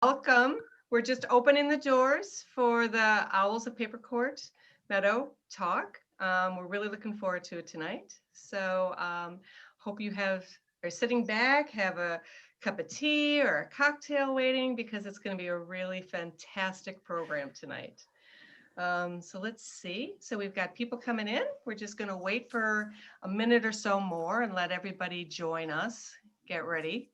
Welcome. We're just opening the doors for the Owls of Papercourt Meadow talk. We're really looking forward to it tonight. So hope you are sitting back, have a cup of tea or a cocktail waiting, because it's going to be a really fantastic program tonight. So let's see. So we've got people coming in. We're just going to wait for a minute or so more and let everybody join us. Get ready.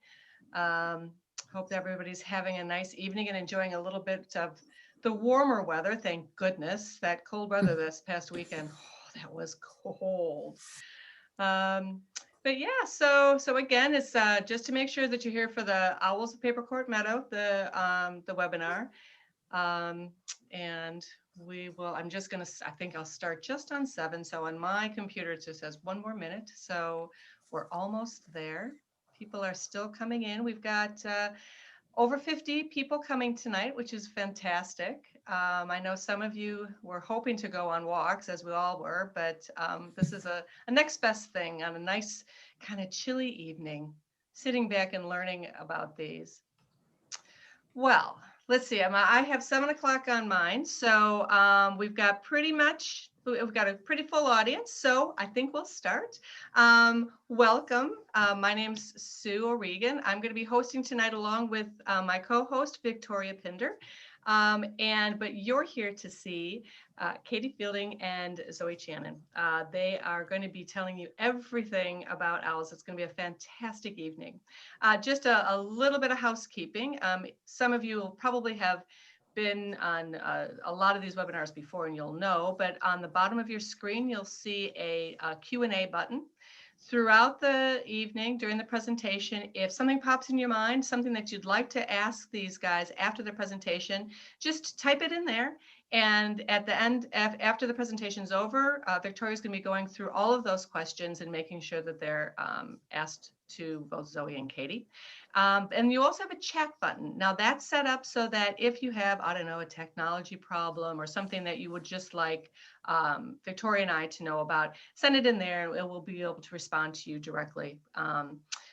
Hope everybody's having a nice evening and enjoying a little bit of the warmer weather. Thank goodness. That cold weather this past weekend, that was cold. But yeah, so again, it's just to make sure that you're here for the Owls of Papercourt Meadow, the webinar. And we will, I think I'll start just on 7. So on my computer, it just says 1 more minute. So we're almost there. People are still coming in. We've got over 50 people coming tonight, which is fantastic. I know some of you were hoping to go on walks, as we all were, but this is a next best thing on a nice kind of chilly evening, sitting back and learning about these. Well, let's see. I have 7 o'clock on mine, so we've got a pretty full audience, so I think we'll start. Welcome. My name's Sue O'Regan. I'm going to be hosting tonight along with my co-host, Victoria Pinder. But you're here to see Katy Fielding and Zoe Channon. They are going to be telling you everything about owls. It's going to be a fantastic evening. Just a little bit of housekeeping. Some of you will probably have been on a lot of these webinars before and you'll know, but on the bottom of your screen, you'll see a Q&A button. Throughout the evening, during the presentation, if something pops in your mind, something that you'd like to ask these guys after the presentation, just type it in there. And at the end, after the presentation's over, Victoria's going to be going through all of those questions and making sure that they're asked to both Zoe and Katy. And you also have a chat button. Now that's set up so that if you have, I don't know, a technology problem or something that you would just like Victoria and I to know about, send it in there and we'll be able to respond to you directly.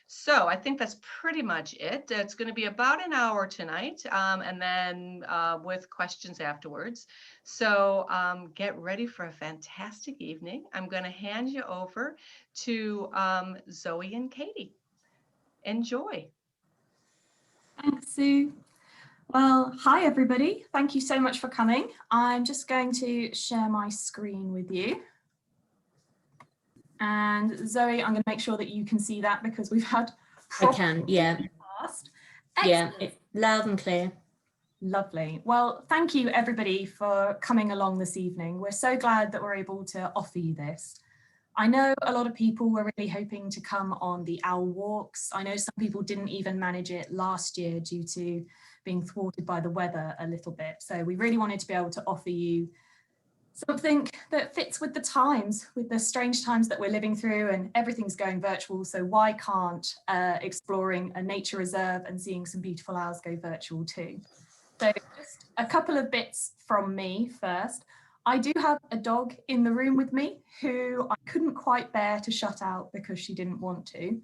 So I think that's pretty much it. It's going to be about an hour tonight, and then with questions afterwards. So get ready for a fantastic evening. I'm going to hand you over to Zoe and Katy. Enjoy. Thanks, Sue. Well, hi, everybody. Thank you so much for coming. I'm just going to share my screen with you. And Zoe, I'm going to make sure that you can see that because we've had I can, yeah. Past. Yeah, it's loud and clear. Lovely. Well, thank you everybody for coming along this evening. We're so glad that we're able to offer you this. I know a lot of people were really hoping to come on the owl walks. I know some people didn't even manage it last year due to being thwarted by the weather a little bit. So we really wanted to be able to offer you something that fits with the times, with the strange times that we're living through, and everything's going virtual. So why can't exploring a nature reserve and seeing some beautiful owls go virtual too? So just a couple of bits from me first. I do have a dog in the room with me who I couldn't quite bear to shut out because she didn't want to.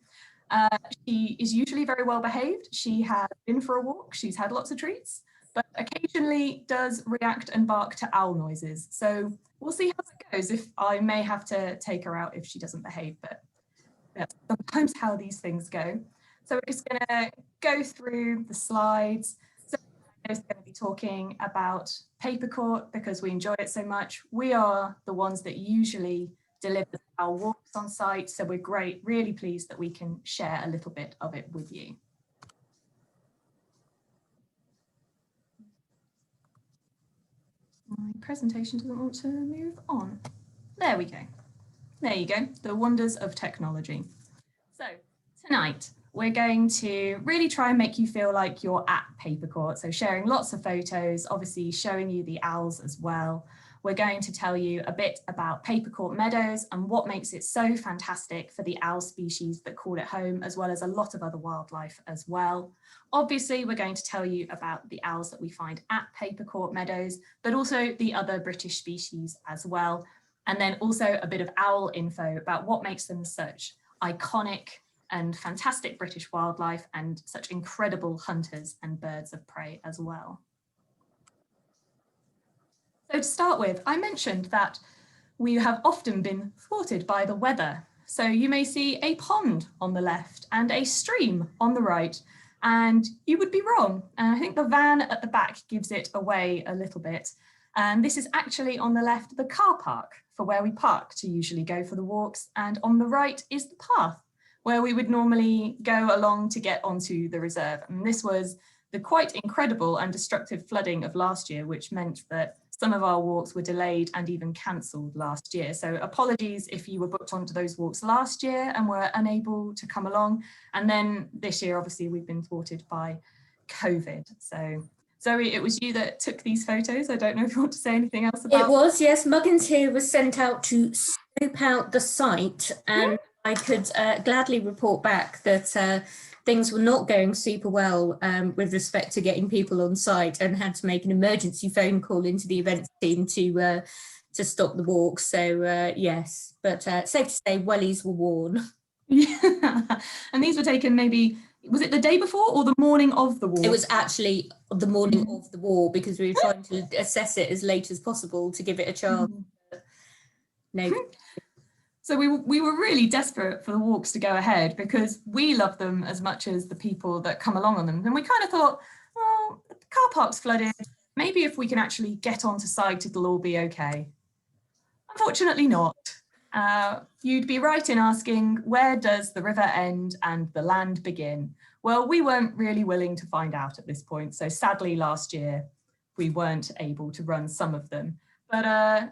She is usually very well behaved. She has been for a walk. She's had lots of treats, but occasionally does react and bark to owl noises. So we'll see how it goes. If I may have to take her out if she doesn't behave, but that's sometimes how these things go. So we're just going to go through the slides. So I'm going to be talking about Papercourt because we enjoy it so much. We are the ones that usually deliver our walks on site, so we're really pleased that we can share a little bit of it with you. My presentation doesn't want to move on. There we go. There you go, the wonders of technology. So tonight, we're going to really try and make you feel like you're at Papercourt. So sharing lots of photos, obviously showing you the owls as well. We're going to tell you a bit about Papercourt Meadows and what makes it so fantastic for the owl species that call it home, as well as a lot of other wildlife as well. Obviously, we're going to tell you about the owls that we find at Papercourt Meadows, but also the other British species as well. And then also a bit of owl info about what makes them such iconic and fantastic British wildlife and such incredible hunters and birds of prey as well. So to start with, I mentioned that we have often been thwarted by the weather. So you may see a pond on the left and a stream on the right, and you would be wrong. And I think the van at the back gives it away a little bit. And this is actually on the left, the car park for where we park to usually go for the walks. And on the right is the path where we would normally go along to get onto the reserve. And this was the quite incredible and destructive flooding of last year, which meant that some of our walks were delayed and even cancelled last year. So apologies if you were booked onto those walks last year and were unable to come along. And then this year, obviously, we've been thwarted by COVID. So Zoe, it was you that took these photos. I don't know if you want to say anything else about it. Was, yes. Muggins here was sent out to scope out the site, and I could gladly report back that things were not going super well with respect to getting people on site, and had to make an emergency phone call into the events team to stop the walk. So yes, but safe to say wellies were worn. Yeah, and these were taken maybe, was it the day before or the morning of the walk? It was actually the morning of the walk, because we were trying to assess it as late as possible to give it a chance. No. So we were really desperate for the walks to go ahead because we love them as much as the people that come along on them. And we kind of thought, well, the car park's flooded. Maybe if we can actually get onto site, it'll all be okay. Unfortunately not. You'd be right in asking, where does the river end and the land begin? Well, we weren't really willing to find out at this point. So sadly, last year, we weren't able to run some of them. But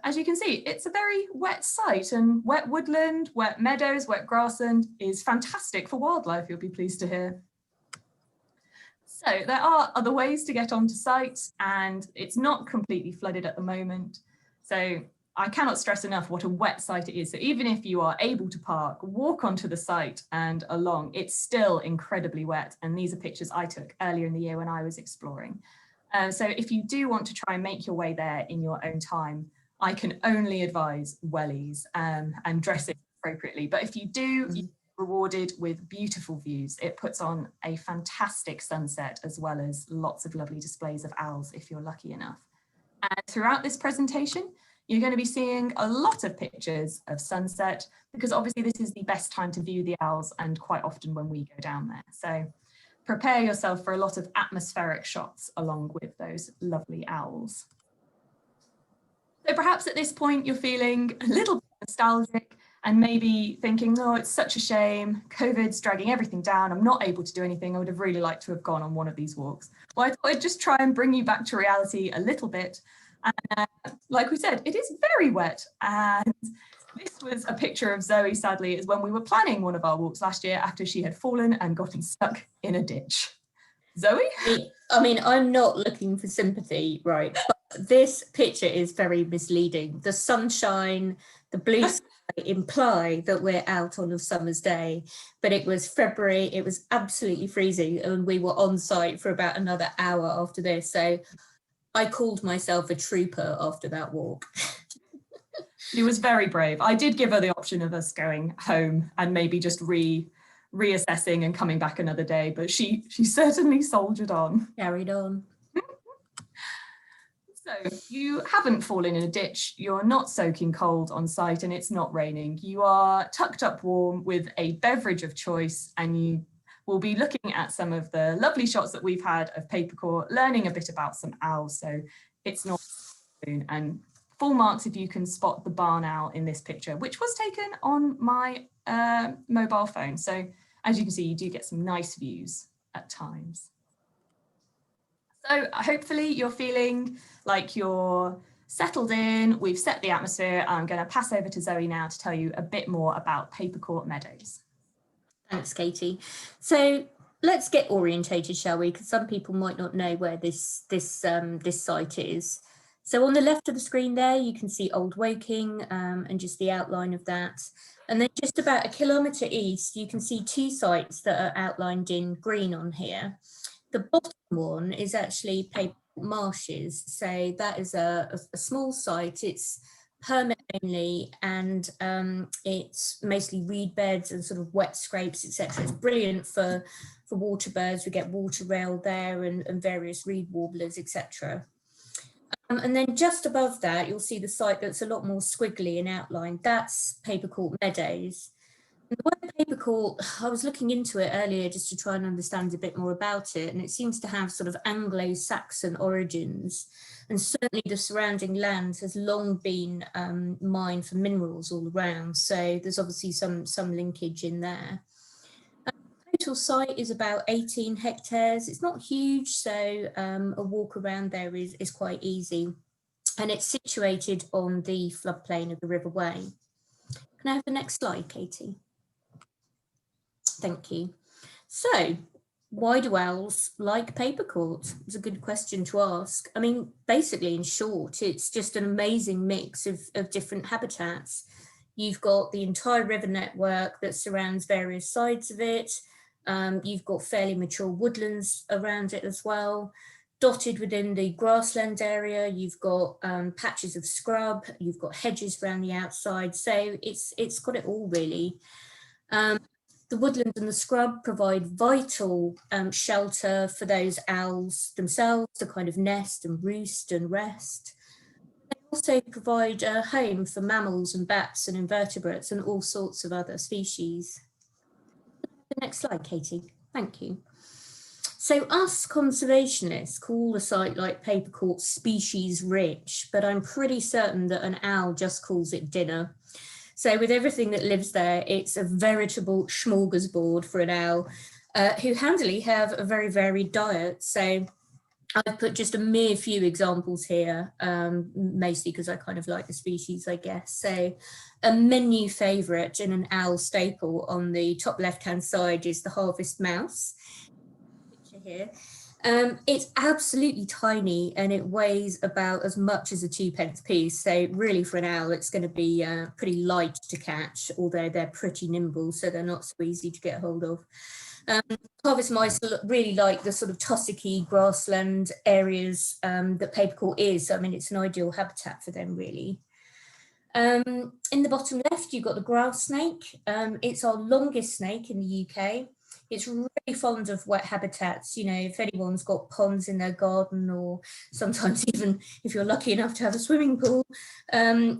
as you can see, it's a very wet site, and wet woodland, wet meadows, wet grassland is fantastic for wildlife, you'll be pleased to hear. So there are other ways to get onto site, and it's not completely flooded at the moment. So I cannot stress enough what a wet site it is. So even if you are able to park, walk onto the site and along, it's still incredibly wet. And these are pictures I took earlier in the year when I was exploring. So if you do want to try and make your way there in your own time, I can only advise wellies and dressing appropriately. But if you do, you're rewarded with beautiful views. It puts on a fantastic sunset, as well as lots of lovely displays of owls if you're lucky enough. And throughout this presentation, you're going to be seeing a lot of pictures of sunset, because obviously this is the best time to view the owls, and quite often when we go down there. So prepare yourself for a lot of atmospheric shots along with those lovely owls. So perhaps at this point you're feeling a little bit nostalgic and maybe thinking, oh, it's such a shame, COVID's dragging everything down, I'm not able to do anything, I would have really liked to have gone on one of these walks. Well, I thought I'd just try and bring you back to reality a little bit. And like we said, it is very wet, and this was a picture of Zoe, sadly, is when we were planning one of our walks last year after she had fallen and gotten stuck in a ditch. Zoe? I mean, I'm not looking for sympathy, right? But this picture is very misleading. The sunshine, the blue sky imply that we're out on a summer's day, but it was February, it was absolutely freezing, and we were on site for about another hour after this. So I called myself a trooper after that walk. She was very brave. I did give her the option of us going home and maybe just reassessing and coming back another day, but she certainly soldiered on. Carried on. So you haven't fallen in a ditch, you're not soaking cold on site, and it's not raining. You are tucked up warm with a beverage of choice, and you will be looking at some of the lovely shots that we've had of Papercourt, learning a bit about some owls. So it's not soon, and full marks if you can spot the barn owl in this picture, which was taken on my mobile phone. So as you can see, you do get some nice views at times. So hopefully you're feeling like you're settled in, we've set the atmosphere. I'm going to pass over to Zoe now to tell you a bit more about Papercourt Meadows. Thanks, Katy. So let's get orientated, shall we? Because some people might not know where this site is. So on the left of the screen there, you can see Old Woking and just the outline of that. And then just about 1 kilometre east, you can see 2 sites that are outlined in green on here. The bottom one is actually Papercourt Marshes. So that is a small site. It's hermit only, and it's mostly reed beds and sort of wet scrapes, etc. It's brilliant for water birds. We get water rail there and various reed warblers, etc. And then just above that, you'll see the site that's a lot more squiggly in outline. That's Papercourt Meadows. And the word Papercourt, I was looking into it earlier just to try and understand a bit more about it, and it seems to have sort of Anglo-Saxon origins. And certainly the surrounding land has long been mined for minerals all around. So there's obviously some linkage in there. Total site is about 18 hectares. It's not huge, so a walk around there is quite easy. And it's situated on the floodplain of the River Wey. Can I have the next slide, Katy? Thank you. So, why do owls like Papercourt? It's a good question to ask. I mean, basically, in short, it's just an amazing mix of different habitats. You've got the entire river network that surrounds various sides of it. You've got fairly mature woodlands around it as well. Dotted within the grassland area, you've got patches of scrub, you've got hedges around the outside. So it's got it all really. The woodland and the scrub provide vital shelter for those owls themselves to kind of nest and roost and rest. They also provide a home for mammals and bats and invertebrates and all sorts of other species. The next slide, Katy. Thank you. So us conservationists call a site like Papercourt species rich, but I'm pretty certain that an owl just calls it dinner. So with everything that lives there, it's a veritable smorgasbord for an owl who handily have a very varied diet. So I've put just a mere few examples here, mostly because I kind of like the species, I guess. So a menu favourite and an owl staple on the top left-hand side is the harvest mouse. Picture here. It's absolutely tiny and it weighs about as much as a 2p piece. So really for an owl, it's going to be pretty light to catch, although they're pretty nimble, so they're not so easy to get hold of. Harvest mice really like the sort of tussocky grassland areas that Papercourt is. I mean, it's an ideal habitat for them, really. In the bottom left, you've got the grass snake. It's our longest snake in the UK. It's really fond of wet habitats. You know, if anyone's got ponds in their garden, or sometimes even if you're lucky enough to have a swimming pool,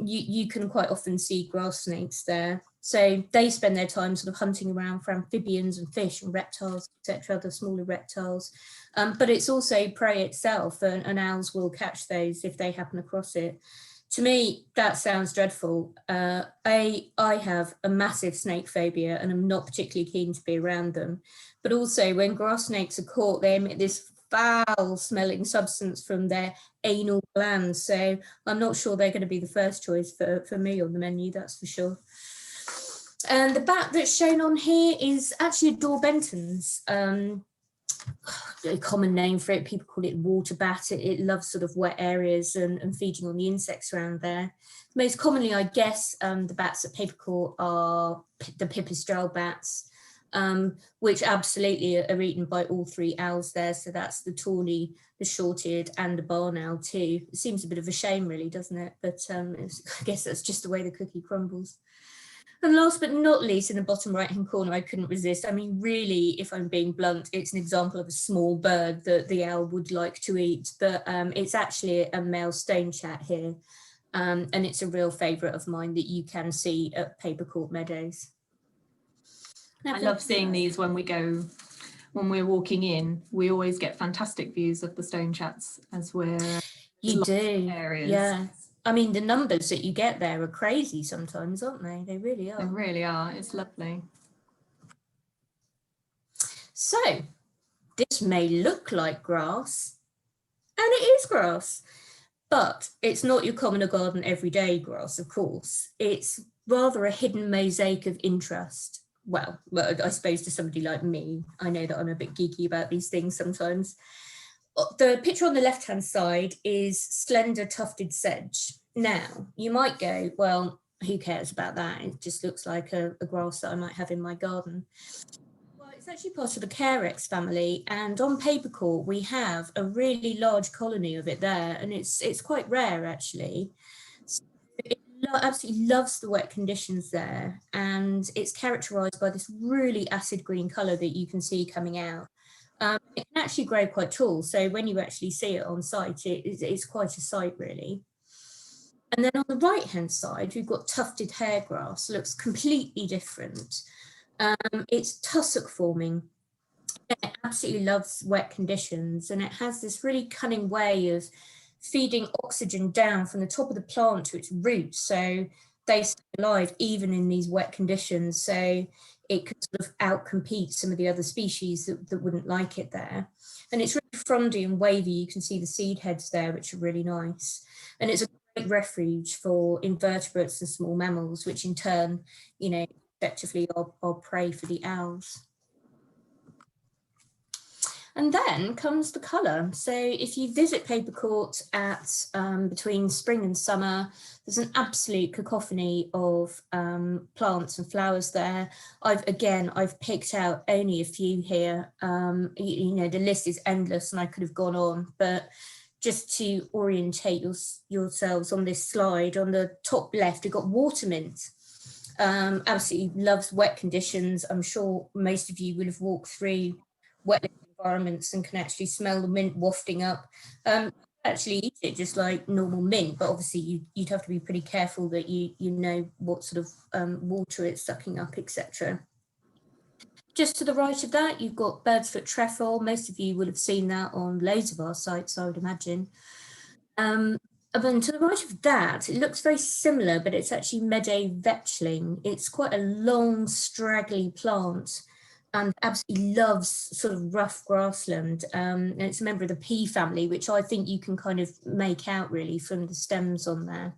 you can quite often see grass snakes there. So they spend their time sort of hunting around for amphibians and fish and reptiles, etc., other smaller reptiles. But it's also prey itself, and owls will catch those if they happen across it. To me, that sounds dreadful. I have a massive snake phobia and I'm not particularly keen to be around them. But also when grass snakes are caught, they emit this foul smelling substance from their anal glands. So I'm not sure they're going to be the first choice for me on the menu, that's for sure. And the bat that's shown on here is actually a Dor Benton's. A common name for it, people call it water bat. It loves sort of wet areas and feeding on the insects around there. Most commonly, I guess, the bats at Papercourt are the pipistrelle bats, which absolutely are eaten by all three owls there. So that's the tawny, the short-eared and the barn owl too. It seems a bit of a shame really, doesn't it? But I guess that's just the way the cookie crumbles. And last but not least, in the bottom right-hand corner, I couldn't resist. I mean, really, if I'm being blunt, it's an example of a small bird that the owl would like to eat, but it's actually a male stonechat here. And it's a real favourite of mine that you can see at Papercourt Meadows. I love seeing these when we're walking in. We always get fantastic views of the stonechats as we're You do, areas. Yeah. I mean, the numbers that you get there are crazy sometimes, aren't they? They really are. They really are. It's lovely. So, this may look like grass, and it is grass, but it's not your common or garden everyday grass, of course. It's rather a hidden mosaic of interest. Well, I suppose to somebody like me, I know that I'm a bit geeky about these things sometimes. The picture on the left-hand side is slender tufted sedge. Now, you might go, well, who cares about that? It just looks like a grass that I might have in my garden. Well, it's actually part of the Carex family, and on Papercourt we have a really large colony of it there, and it's quite rare actually. So it absolutely loves the wet conditions there, and it's characterized by this really acid green color that you can see coming out. It can actually grow quite tall, so when you actually see it on site, it's quite a sight really. And then on the right hand side, we've got tufted hairgrass. Looks completely different. It's tussock forming. It absolutely loves wet conditions, and it has this really cunning way of feeding oxygen down from the top of the plant to its roots, so they stay alive even in these wet conditions. So it could sort of outcompete some of the other species that wouldn't like it there. And it's really frondy and wavy. You can see the seed heads there, which are really nice. And it's a great refuge for invertebrates and small mammals, which in turn, you know, effectively are prey for the owls. And then comes the colour. So if you visit Papercourt at between spring and summer, there's an absolute cacophony of plants and flowers there. I've picked out only a few here. You know, the list is endless and I could have gone on, but just to orientate yourselves on this slide, on the top left, you've got watermint. Absolutely loves wet conditions. I'm sure most of you will have walked through wet environments and can actually smell the mint wafting up. Actually eat it just like normal mint, but obviously you'd have to be pretty careful that you know what sort of water it's sucking up, etc. Just to the right of that, you've got birdsfoot trefoil. Most of you will have seen that on loads of our sites, I would imagine. And then to the right of that, it looks very similar, but it's actually meadow vetchling. It's quite a long, straggly plant and absolutely loves sort of rough grassland. And it's a member of the pea family, which I think you can kind of make out really from the stems on there.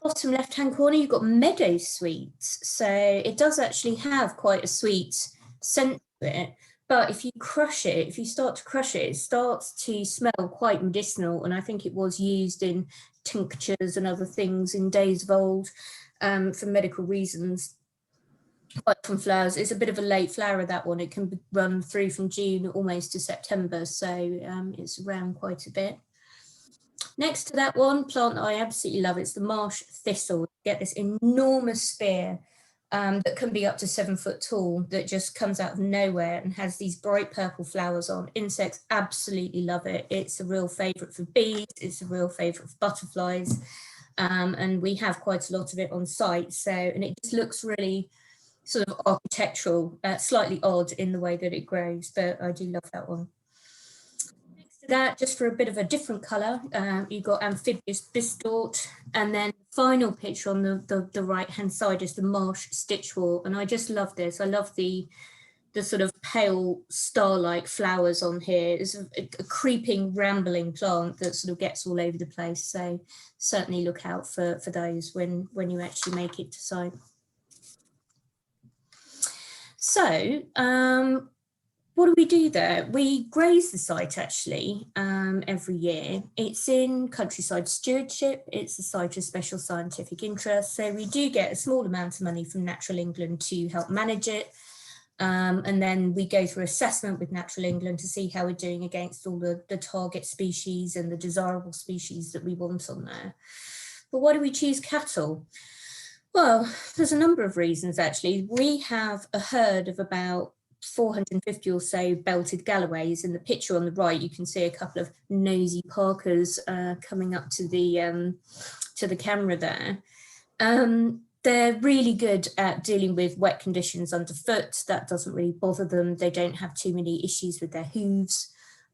Bottom left-hand corner, you've got meadow sweet. So it does actually have quite a sweet scent to it. But if you crush it, if you start to crush it, it starts to smell quite medicinal. And I think it was used in tinctures and other things in days of old for medical reasons. Quite from flowers. It's a bit of a late flower, that one. It can run through from June almost to September. So it's around quite a bit. Next to that one, plant that I absolutely love, it's the marsh thistle. You get this enormous spear that can be up to 7 foot tall that just comes out of nowhere and has these bright purple flowers on. Insects absolutely love it. It's a real favourite for bees. It's a real favourite for butterflies. And we have quite a lot of it on site. So, and it just looks really sort of architectural, slightly odd in the way that it grows, but I do love that one. Next to that, just for a bit of a different colour, you've got amphibious bisdort, and then the final picture on the right-hand side is the marsh stitchwort, and I just love this. I love the sort of pale star-like flowers on here. It's a creeping, rambling plant that sort of gets all over the place, so certainly look out for those when you actually make it to site. So what do we do there? We graze the site actually every year. It's in Countryside Stewardship. It's a site of special scientific interest. So we do get a small amount of money from Natural England to help manage it. And then we go through assessment with Natural England to see how we're doing against all the target species and the desirable species that we want on there. But why do we choose cattle? Well, there's a number of reasons actually. We have a herd of about 450 or so belted Galloways. In the picture on the right, you can see a couple of nosy Parkers coming up to the camera there. They're really good at dealing with wet conditions underfoot. That doesn't really bother them. They don't have too many issues with their hooves.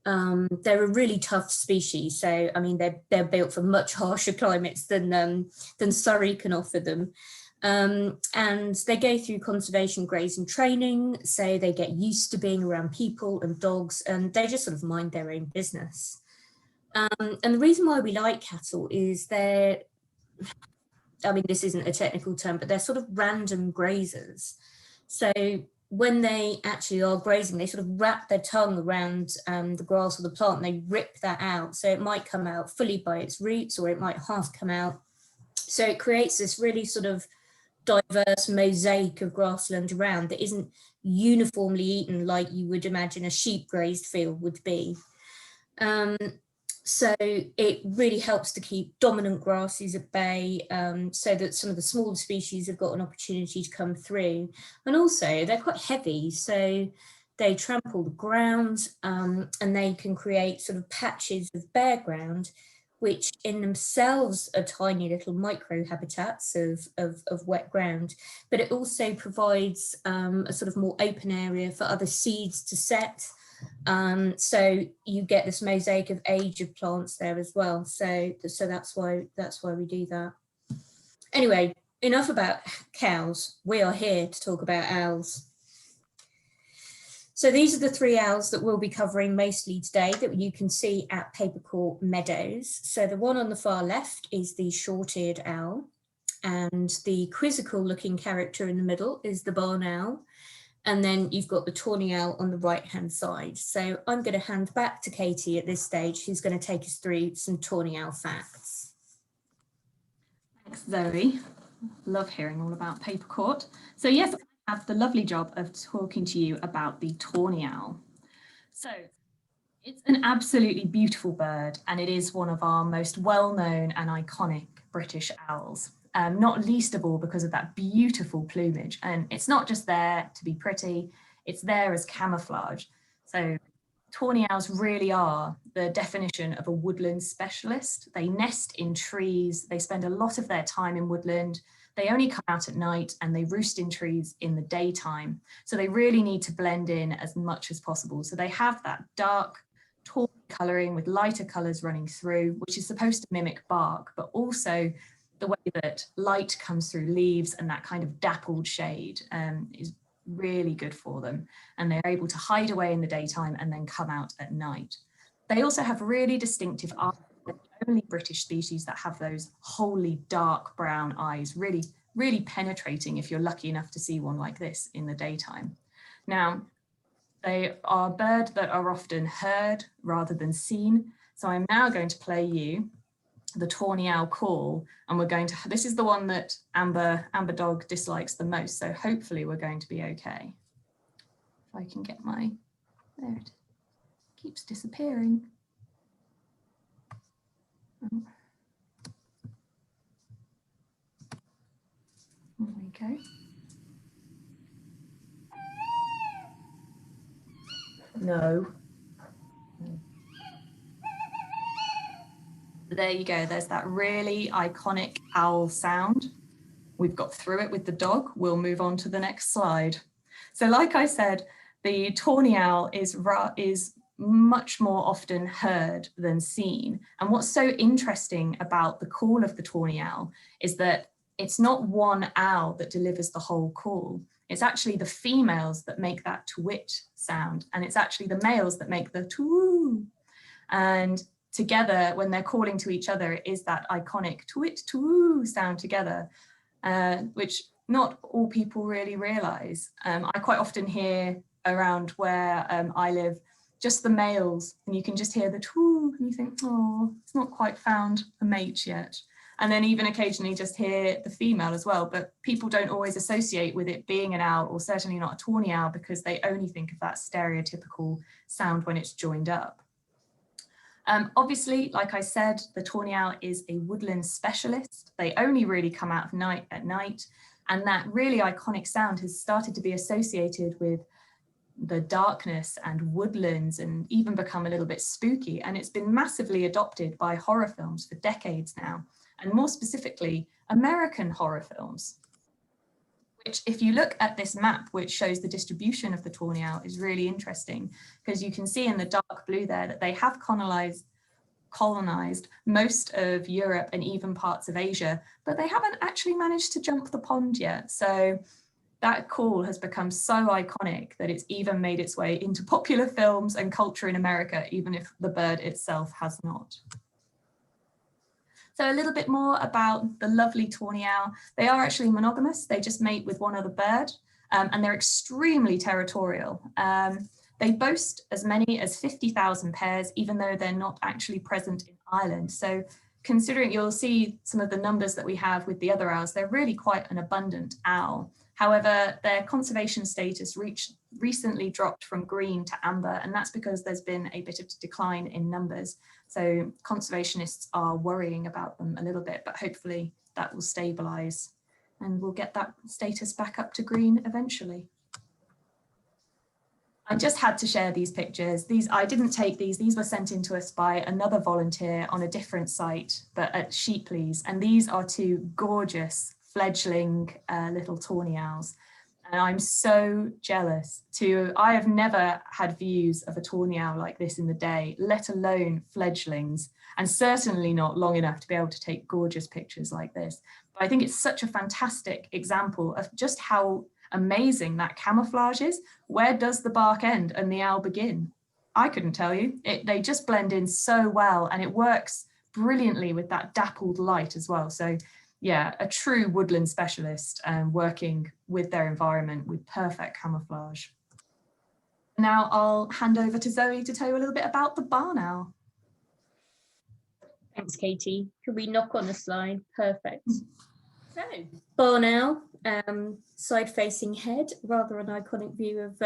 They're a really tough species. So, I mean, they're built for much harsher climates than Surrey can offer them. And they go through conservation grazing training. So they get used to being around people and dogs, and they just sort of mind their own business. And the reason why we like cattle is they're, I mean, this isn't a technical term, but they're sort of random grazers. So when they actually are grazing, they sort of wrap their tongue around the grass or the plant and they rip that out. So it might come out fully by its roots, or it might half come out. So it creates this really sort of diverse mosaic of grassland around that isn't uniformly eaten like you would imagine a sheep grazed field would be. So it really helps to keep dominant grasses at bay, so that some of the smaller species have got an opportunity to come through. And also they're quite heavy, so they trample the ground, and they can create sort of patches of bare ground, which in themselves are tiny little micro habitats of wet ground, but it also provides a sort of more open area for other seeds to set. So you get this mosaic of age of plants there as well. So that's why we do that. Anyway, enough about cows. We are here to talk about owls. So these are the 3 owls that we'll be covering mostly today that you can see at Papercourt Meadows. So the one on the far left is the short-eared owl, and the quizzical looking character in the middle is the barn owl. And then you've got the tawny owl on the right-hand side. So I'm going to hand back to Katy at this stage, who's going to take us through some tawny owl facts. Thanks, Zoe. Love hearing all about Papercourt. So yes, I have the lovely job of talking to you about the tawny owl. So it's an absolutely beautiful bird, and it is one of our most well-known and iconic British owls. Not least of all because of that beautiful plumage. And it's not just there to be pretty, it's there as camouflage. So tawny owls really are the definition of a woodland specialist. They nest in trees, they spend a lot of their time in woodland, they only come out at night, and they roost in trees in the daytime. So they really need to blend in as much as possible. So they have that dark, tawny colouring with lighter colours running through, which is supposed to mimic bark, but also the way that light comes through leaves and that kind of dappled shade is really good for them. And they're able to hide away in the daytime and then come out at night. They also have really distinctive eyes. They're the only British species that have those wholly dark brown eyes, really, really penetrating if you're lucky enough to see one like this in the daytime. Now, they are a bird that are often heard rather than seen. So I'm now going to play you the tawny owl call, and we're going to, this is the one that Amber Dog dislikes the most, so hopefully we're going to be okay. If I can get my, there it keeps disappearing. Oh. There we go. No. There you go, there's that really iconic owl sound. We've got through it with the dog. We'll move on to the next slide. So like I said, the tawny owl is much more often heard than seen. And what's so interesting about the call of the tawny owl is that it's not one owl that delivers the whole call. It's actually the females that make that twit sound, and it's actually the males that make the twoo. And together, when they're calling to each other, it is that iconic twit twoo sound together, which not all people really realise. I quite often hear around where I live, just the males, and you can just hear the twoo, and you think, oh, it's not quite found a mate yet. And then even occasionally just hear the female as well, but people don't always associate with it being an owl, or certainly not a tawny owl, because they only think of that stereotypical sound when it's joined up. Obviously, like I said, the tawny owl is a woodland specialist. They only really come out at night, and that really iconic sound has started to be associated with the darkness and woodlands, and even become a little bit spooky. And it's been massively adopted by horror films for decades now, and more specifically, American horror films, which, if you look at this map, which shows the distribution of the tawny owl, is really interesting, because you can see in the dark blue there that they have colonized most of Europe and even parts of Asia, but they haven't actually managed to jump the pond yet. So that call has become so iconic that it's even made its way into popular films and culture in America, even if the bird itself has not. So a little bit more about the lovely tawny owl. They are actually monogamous. They just mate with one other bird, and they're extremely territorial. They boast as many as 50,000 pairs, even though they're not actually present in Ireland. So considering, you'll see some of the numbers that we have with the other owls, they're really quite an abundant owl. However, their conservation status recently dropped from green to amber, and that's because there's been a bit of decline in numbers. So conservationists are worrying about them a little bit, but hopefully that will stabilise and we'll get that status back up to green eventually. I just had to share these pictures. I didn't take these were sent in to us by another volunteer on a different site, but at Sheepley's. And these are two gorgeous fledgling little tawny owls. And I'm so jealous I have never had views of a tawny owl like this in the day, let alone fledglings, and certainly not long enough to be able to take gorgeous pictures like this. But I think it's such a fantastic example of just how amazing that camouflage is. Where does the bark end and the owl begin? I couldn't tell you. They just blend in so well, and it works brilliantly with that dappled light as well. So yeah, a true woodland specialist working with their environment with perfect camouflage. Now I'll hand over to Zoe to tell you a little bit about the barn owl. Thanks, Katie. Could we knock on the slide? Perfect. So, barn owl, side-facing head, rather an iconic view of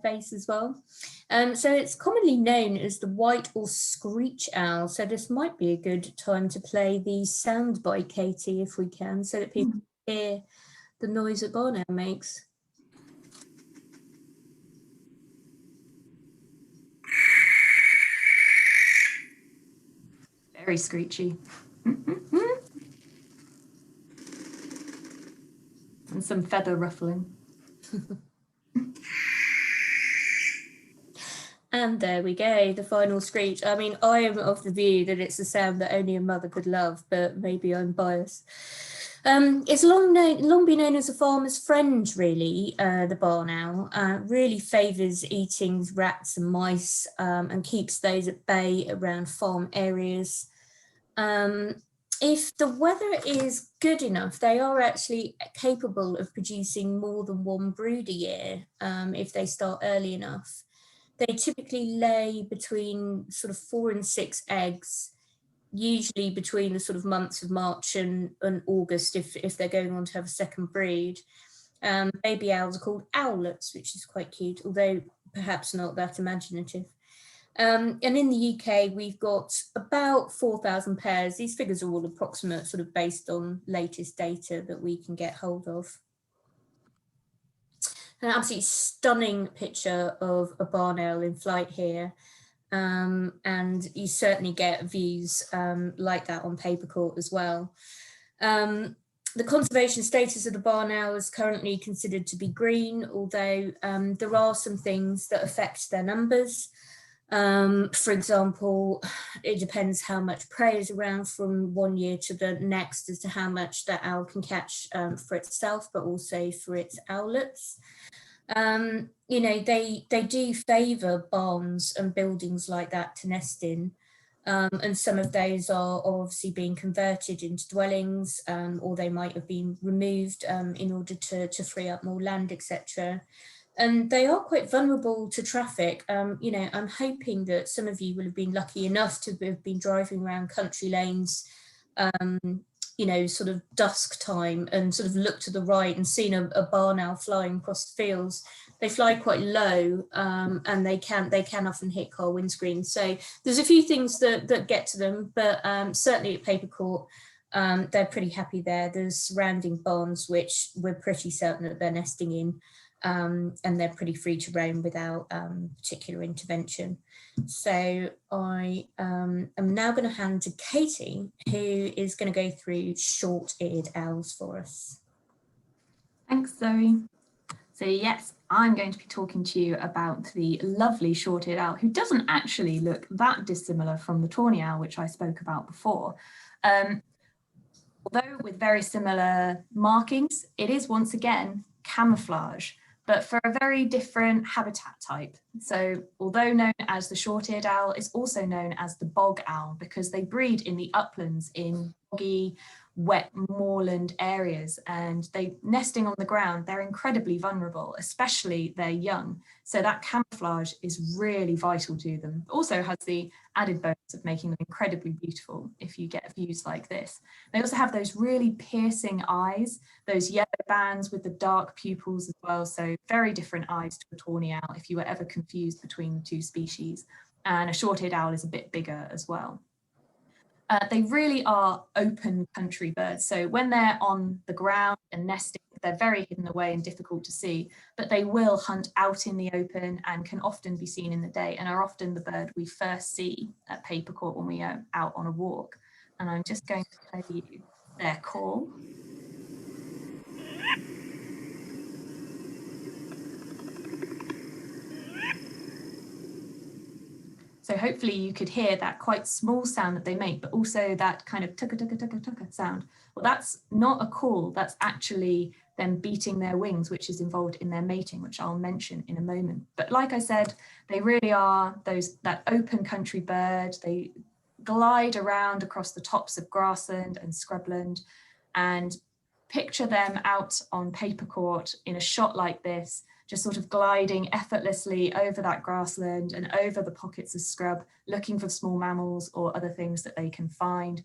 face as well. So it's commonly known as the white or screech owl. So this might be a good time to play the sound by Katie, if we can, so that people hear the noise that barn owl makes. Very screechy. And some feather ruffling. And there we go, the final screech. I mean, I am of the view that it's a sound that only a mother could love, but maybe I'm biased. It's long been known as a farmer's friend, really, the barn owl. Really favours eating rats and mice and keeps those at bay around farm areas. If the weather is good enough, they are actually capable of producing more than one brood a year if they start early enough. They typically lay between sort of 4 and 6 eggs, usually between the sort of months of March and August if they're going on to have a second brood. Baby owls are called owlets, which is quite cute, although perhaps not that imaginative. And in the UK, we've got about 4,000 pairs. These figures are all approximate, sort of based on latest data that we can get hold of. An absolutely stunning picture of a barn owl in flight here. And you certainly get views like that on Papercourt as well. The conservation status of the barn owl is currently considered to be green, although there are some things that affect their numbers. For example, it depends how much prey is around from one year to the next as to how much that owl can catch for itself, but also for its owlets. You know, they do favour barns and buildings like that to nest in, and some of those are obviously being converted into dwellings, or they might have been removed in order to free up more land, etc. And they are quite vulnerable to traffic. You know, I'm hoping that some of you will have been lucky enough to have been driving around country lanes, you know, sort of dusk time, and sort of looked to the right and seen a barn owl flying across the fields. They fly quite low, and they can often hit car windscreens. So there's a few things that get to them, but certainly at Papercourt, they're pretty happy there. There's surrounding barns which we're pretty certain that they're nesting in. And they're pretty free to roam without particular intervention. So I am now going to hand to Katy, who is going to go through short-eared owls for us. Thanks, Zoe. So yes, I'm going to be talking to you about the lovely short-eared owl, who doesn't actually look that dissimilar from the tawny owl, which I spoke about before. Although with very similar markings, it is once again camouflage, but for a very different habitat type. So although known as the short-eared owl, it's also known as the bog owl because they breed in the uplands in boggy, wet moorland areas, and they nesting on the ground, they're incredibly vulnerable, especially their young. So that camouflage is really vital to them. Also has the added bonus of making them incredibly beautiful if you get views like this. They also have those really piercing eyes, those yellow bands with the dark pupils as well. So very different eyes to a tawny owl if you were ever confused between the two species. And a short-eared owl is a bit bigger as well. They really are open country birds. So when they're on the ground and nesting, they're very hidden away and difficult to see, but they will hunt out in the open and can often be seen in the day and are often the bird we first see at Papercourt when we are out on a walk. And I'm just going to play you their call. So hopefully you could hear that quite small sound that they make, but also that kind of tucka tucka tucka tucka sound. Well, that's not a call, that's actually them beating their wings, which is involved in their mating, which I'll mention in a moment. But like I said, they really are that open country bird. They glide around across the tops of grassland and scrubland, and picture them out on Papercourt in a shot like this, just sort of gliding effortlessly over that grassland and over the pockets of scrub, looking for small mammals or other things that they can find.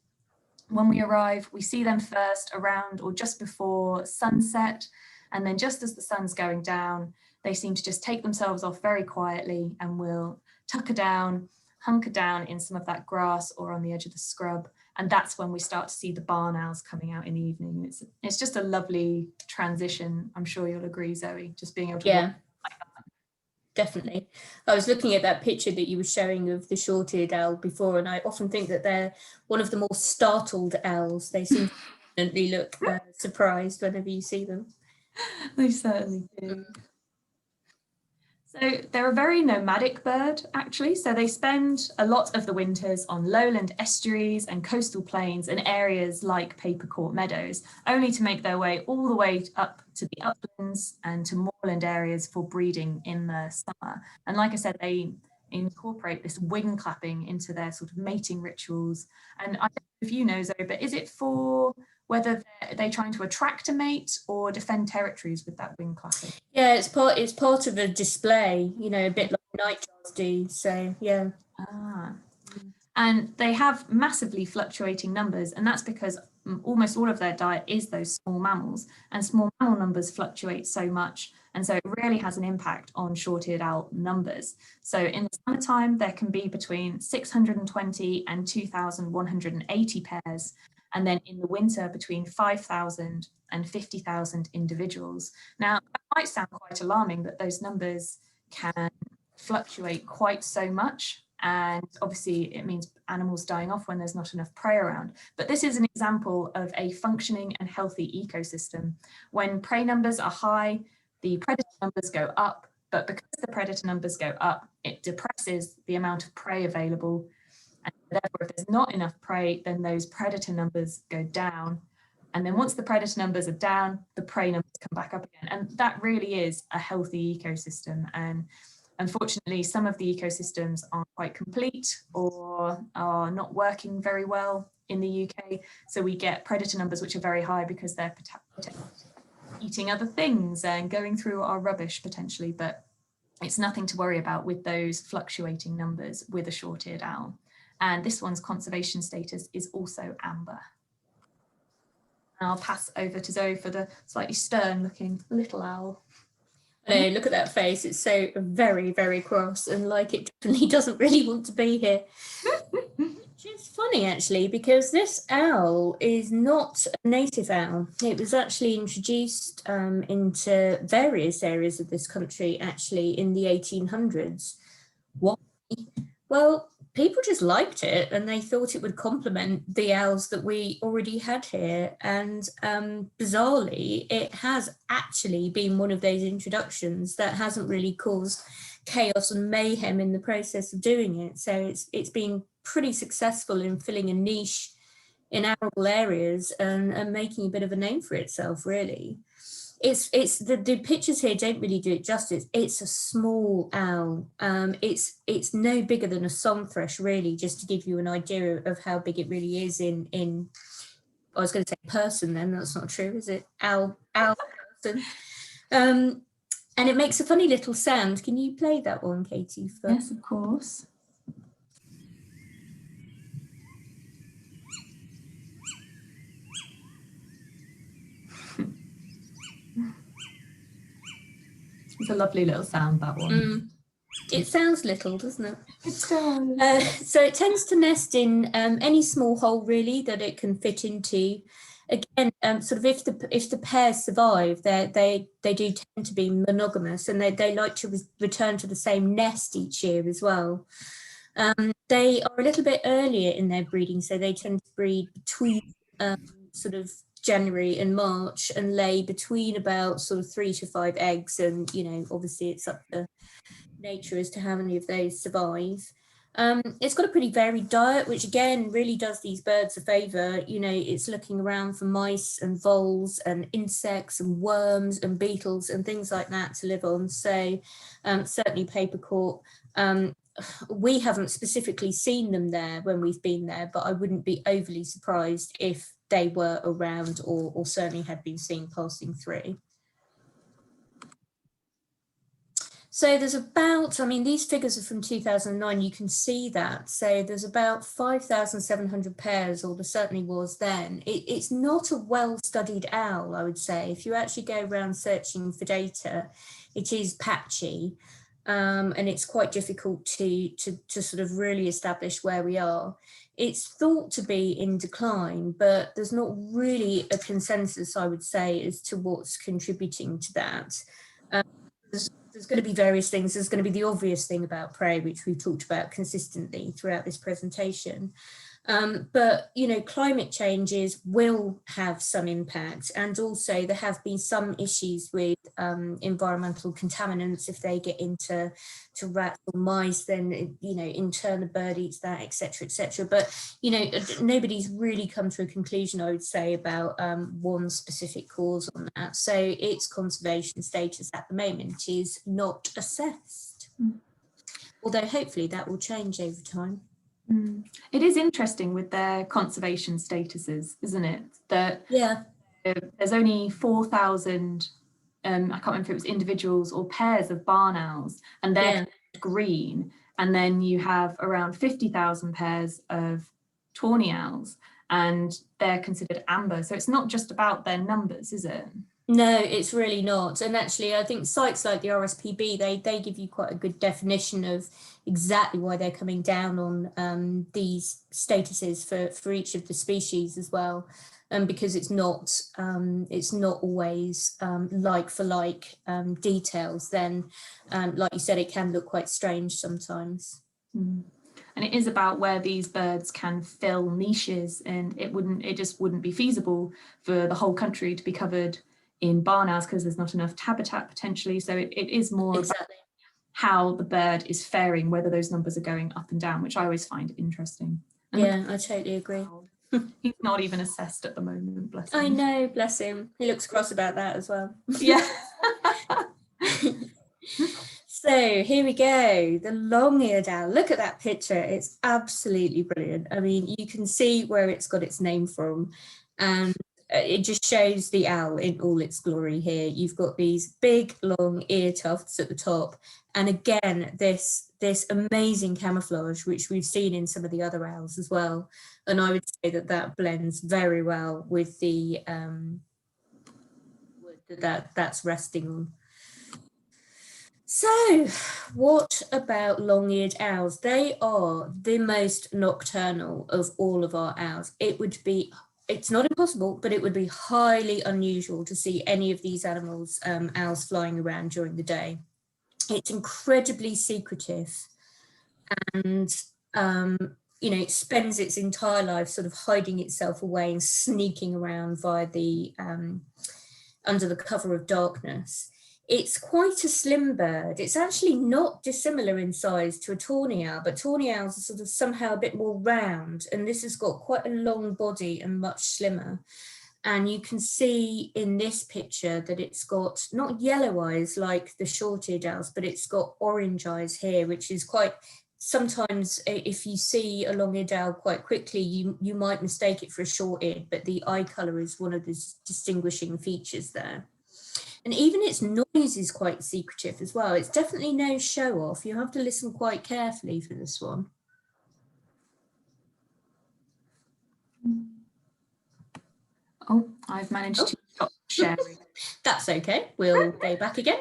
When we arrive, we see them first around or just before sunset, and then just as the sun's going down, they seem to just take themselves off very quietly and will hunker down in some of that grass or on the edge of the scrub. And that's when we start to see the barn owls coming out in the evening. It's just a lovely transition. I'm sure you'll agree, Zoe, just being able to watch like that. Definitely. I was looking at that picture that you were showing of the short-eared owl before, and I often think that they're one of the more startled owls. They seem to definitely look surprised whenever you see them. They certainly do. So they're a very nomadic bird, actually. So they spend a lot of the winters on lowland estuaries and coastal plains and areas like Papercourt Meadows, only to make their way all the way up to the uplands and to moorland areas for breeding in the summer. And like I said, they incorporate this wing clapping into their sort of mating rituals. And I don't know if you know, Zoe, but is it for whether they're trying to attract a mate or defend territories with that wing clapping? Yeah, it's part of a display, you know, a bit like nightjars do. So yeah. And they have massively fluctuating numbers, and that's because almost all of their diet is those small mammals, and small mammal numbers fluctuate so much, and so it really has an impact on short-eared owl numbers. So in the summertime, there can be between 620 and 2,180 pairs, and then in the winter between 5,000 and 50,000 individuals. Now, that might sound quite alarming that those numbers can fluctuate quite so much, and obviously it means animals dying off when there's not enough prey around. But this is an example of a functioning and healthy ecosystem. When prey numbers are high, the predator numbers go up, but because the predator numbers go up, it depresses the amount of prey available. And therefore, if there's not enough prey, then those predator numbers go down. And then once the predator numbers are down, the prey numbers come back up again. And that really is a healthy ecosystem. And unfortunately, some of the ecosystems aren't quite complete or are not working very well in the UK. So we get predator numbers which are very high because they're eating other things and going through our rubbish potentially. But it's nothing to worry about with those fluctuating numbers with a short-eared owl. And this one's conservation status is also amber. And I'll pass over to Zoe for the slightly stern-looking little owl. No, look at that face. It's so very, very cross and like it definitely doesn't really want to be here. Which is funny, actually, because this owl is not a native owl. It was actually introduced into various areas of this country, actually, in the 1800s. Why? Well, people just liked it and they thought it would complement the owls that we already had here. And bizarrely, it has actually been one of those introductions that hasn't really caused chaos and mayhem in the process of doing it. So it's been pretty successful in filling a niche in arable areas and making a bit of a name for itself, really. It's the pictures here don't really do it justice. It's a small owl. It's no bigger than a song thrush, really, just to give you an idea of how big it really is in I was going to say person, then that's not true, is it? Owl person. And it makes a funny little sound. Can you play that one, Katy? Yes, of course. It's a lovely little sound, that one. It sounds little, doesn't it? It does. So it tends to nest in any small hole, really, that it can fit into. Again, sort of if the pairs survive, they do tend to be monogamous, and they like to return to the same nest each year as well. They are a little bit earlier in their breeding, so they tend to breed between sort of January and March, and lay between about sort of 3 to 5 eggs, and obviously it's up to nature as to how many of those survive. It's got a pretty varied diet, which again really does these birds a favour. It's looking around for mice and voles and insects and worms and beetles and things like that to live on. So certainly Papercourt, we haven't specifically seen them there when we've been there, but I wouldn't be overly surprised if they were around or certainly had been seen passing through. So there's about, these figures are from 2009, you can see that. So there's about 5,700 pairs, or there certainly was then. It's not a well-studied owl, I would say. If you actually go around searching for data, it is patchy, and it's quite difficult to sort of really establish where we are. It's thought to be in decline, but there's not really a consensus, I would say, as to what's contributing to that. There's going to be various things. There's going to be the obvious thing about prey, which we've talked about consistently throughout this presentation. But, climate changes will have some impact. And also there have been some issues with environmental contaminants. If they get into rats or mice, then, in turn the bird eats that, etc., etc. But, nobody's really come to a conclusion, I would say, about one specific cause on that. So its conservation status at the moment is not assessed. Although hopefully that will change over time. It is interesting with their conservation statuses, isn't it? That there's only 4,000, I can't remember if it was individuals or pairs of barn owls, and they're green. And then you have around 50,000 pairs of tawny owls, and they're considered amber. So it's not just about their numbers, is it? No, it's really not. And actually, I think sites like the RSPB, they give you quite a good definition of exactly why they're coming down on these statuses for each of the species as well. Because it's not always like for like details. Then, like you said, it can look quite strange sometimes. And it is about where these birds can fill niches, and it just wouldn't be feasible for the whole country to be covered in barn owls because there's not enough habitat potentially. So it is more about how the bird is faring, whether those numbers are going up and down, which I always find interesting. And I totally agree. He's not even assessed at the moment, bless him. I know, bless him. He looks cross about that as well. Yeah. So here we go, the long-eared owl. Look at that picture. It's absolutely brilliant. You can see where it's got its name from, and it just shows the owl in all its glory here. You've got these big, long ear tufts at the top. And again, this amazing camouflage, which we've seen in some of the other owls as well. And I would say that blends very well with the that's resting on. So what about long-eared owls? They are the most nocturnal of all of our owls. It's not impossible, but it would be highly unusual to see any of these animals, owls, flying around during the day. It's incredibly secretive, and it spends its entire life sort of hiding itself away and sneaking around via the under the cover of darkness. It's quite a slim bird. It's actually not dissimilar in size to a tawny owl, but tawny owls are sort of somehow a bit more round, and this has got quite a long body and much slimmer. And you can see in this picture that it's got not yellow eyes like the short-eared owls, but it's got orange eyes here, which is quite, sometimes if you see a long-eared owl quite quickly, you might mistake it for a short-eared, but the eye colour is one of the distinguishing features there. And even its noise is quite secretive as well. It's definitely no show-off. You have to listen quite carefully for this one. Oh, I've managed to stop sharing. That's okay. We'll go back again.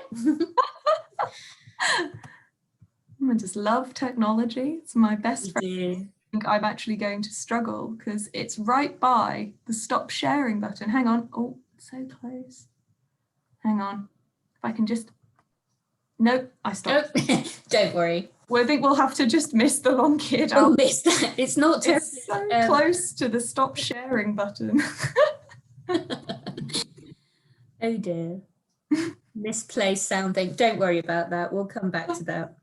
I just love technology. It's my best friend. Do. I think I'm actually going to struggle because it's right by the stop sharing button. Hang on. Oh, so close. Hang on. If I can just... Nope, I stopped. Oh, don't worry. Well, I think we'll have to just miss the long-eared owl. We'll miss that. It's not terribly... It's so close to the stop sharing button. Oh dear. Misplaced sounding. Don't worry about that. We'll come back to that.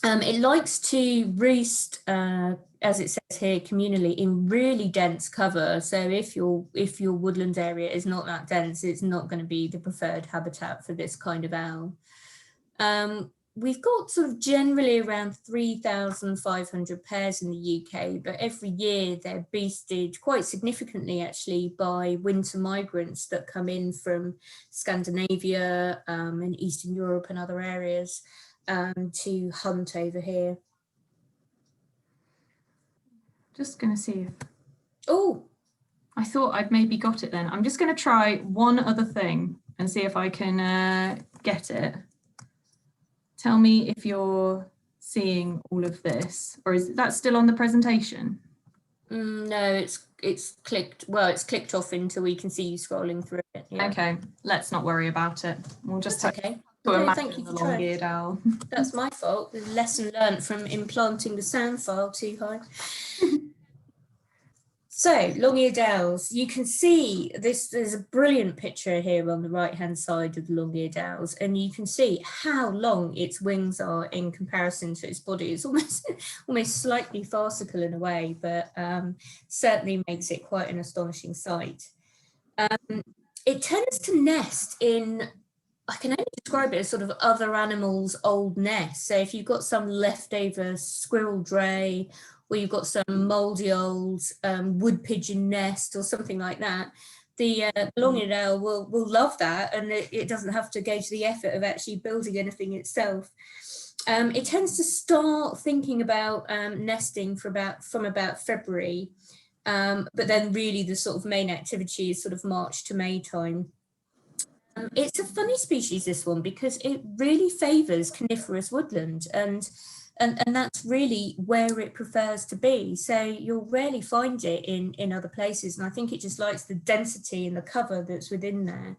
It likes to roost, as it says here, communally in really dense cover. So if your woodland area is not that dense, it's not going to be the preferred habitat for this kind of owl. We've got sort of generally around 3,500 pairs in the UK, but every year they're boosted quite significantly actually by winter migrants that come in from Scandinavia and Eastern Europe and other areas to hunt over here. Just going to see if... Oh, I thought I'd maybe got it then. I'm just going to try one other thing and see if I can get it. Tell me if you're seeing all of this, or is that still on the presentation? No, it's clicked. Well, it's clicked off until we can see you scrolling through it. Yeah. Okay, let's not worry about it. We'll just That's okay. to Thank you the for trying. long-eared owl. That's my fault. The lesson learnt from implanting the sound file too high. So, long-eared owls, you can see this, there's a brilliant picture here on the right-hand side of the long-eared owls, and you can see how long its wings are in comparison to its body. It's almost slightly farcical in a way, but certainly makes it quite an astonishing sight. It tends to nest in, I can only describe it as sort of other animals' old nests. So if you've got some leftover squirrel dray, or you've got some mouldy old wood pigeon nest or something like that, the long-eared owl will love that, and it doesn't have to go to the effort of actually building anything itself. It tends to start thinking about nesting from about February, but then really the sort of main activity is sort of March to May time. It's a funny species, this one, because it really favours coniferous woodland, and that's really where it prefers to be. So you'll rarely find it in other places, and I think it just likes the density and the cover that's within there.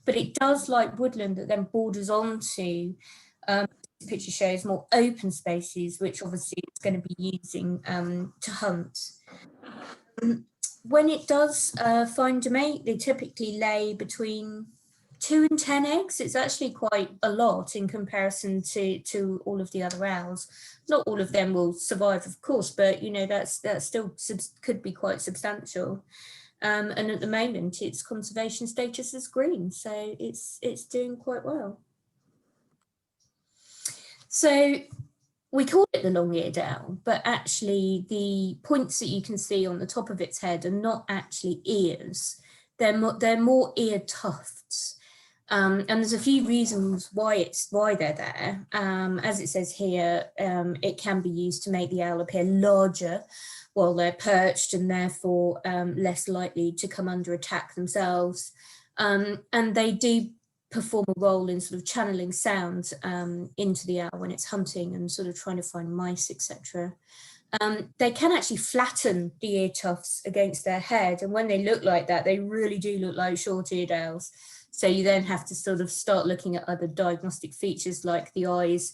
But it does like woodland that then borders onto, this picture shows, more open spaces, which obviously it's going to be using to hunt. When it does find a mate, they typically lay between 2 and 10 eggs. It's actually quite a lot in comparison to all of the other owls. Not all of them will survive, of course, but you know that still could be quite substantial. And at the moment, its conservation status is green, so it's doing quite well. So we call it the long-eared owl, but actually the points that you can see on the top of its head are not actually ears. They're more ear tufts. And there's a few reasons why they're there. As it says here, it can be used to make the owl appear larger while they're perched, and therefore less likely to come under attack themselves. And they do perform a role in sort of channeling sound into the owl when it's hunting and sort of trying to find mice, etc. They can actually flatten the ear tufts against their head, and when they look like that, they really do look like short-eared owls. So you then have to sort of start looking at other diagnostic features like the eyes,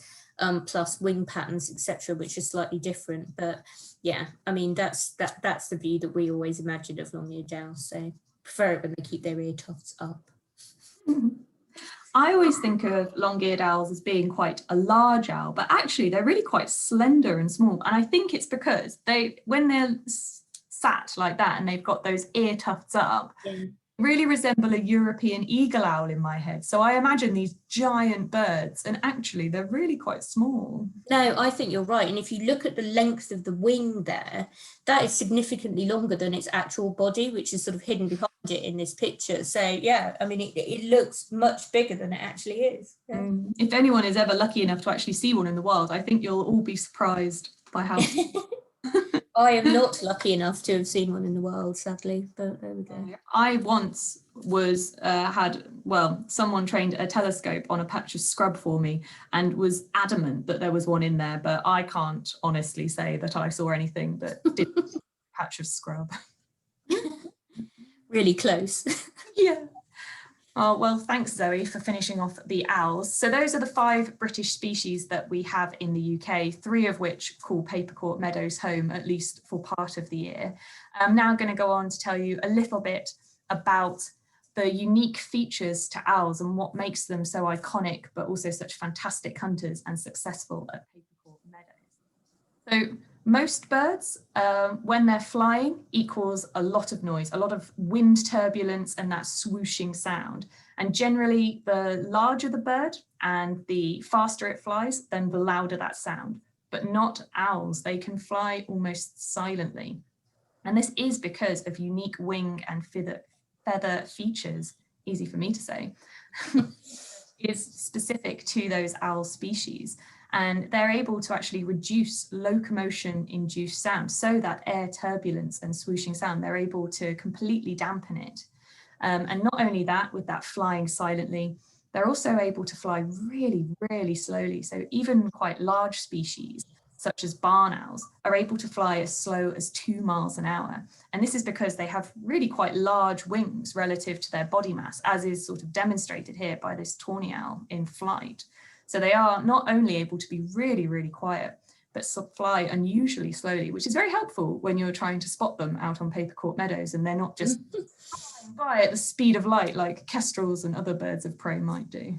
plus wing patterns, etc., which are slightly different. But yeah, I mean, that's the view that we always imagine of long-eared owls. So prefer it when they keep their ear tufts up. I always think of long-eared owls as being quite a large owl, but actually they're really quite slender and small. And I think it's because when they're sat like that, and they've got those ear tufts up. Yeah. Really resemble a European eagle owl in my head. So I imagine these giant birds, and actually they're really quite small. No, I think you're right. And if you look at the length of the wing there, that is significantly longer than its actual body, which is sort of hidden behind it in this picture. So yeah, I mean, it looks much bigger than it actually is. Yeah. If anyone is ever lucky enough to actually see one in the wild, I think you'll all be surprised by how... I am not lucky enough to have seen one in the wild, sadly, but there we go. I once was someone trained a telescope on a patch of scrub for me and was adamant that there was one in there, but I can't honestly say that I saw anything that didn't patch of scrub. Really close. Yeah. Oh, well, thanks, Zoe, for finishing off the owls. So those are the 5 British species that we have in the UK, 3 of which call Papercourt Meadows home, at least for part of the year. I'm now going to go on to tell you a little bit about the unique features to owls and what makes them so iconic, but also such fantastic hunters and successful at Papercourt Meadows. So most birds, when they're flying, equals a lot of noise, a lot of wind turbulence and that swooshing sound. And generally, the larger the bird and the faster it flies, then the louder that sound. But not owls. They can fly almost silently. And this is because of unique wing and feather features, easy for me to say, is specific to those owl species. And they're able to actually reduce locomotion-induced sound, so that air turbulence and swooshing sound, they're able to completely dampen it. And not only that, with that flying silently, they're also able to fly really, really slowly. So even quite large species, such as barn owls, are able to fly as slow as 2 miles an hour. And this is because they have really quite large wings relative to their body mass, as is sort of demonstrated here by this tawny owl in flight. So they are not only able to be really, really quiet, but fly unusually slowly, which is very helpful when you're trying to spot them out on Papercourt Meadows and they're not just flying by at the speed of light like kestrels and other birds of prey might do.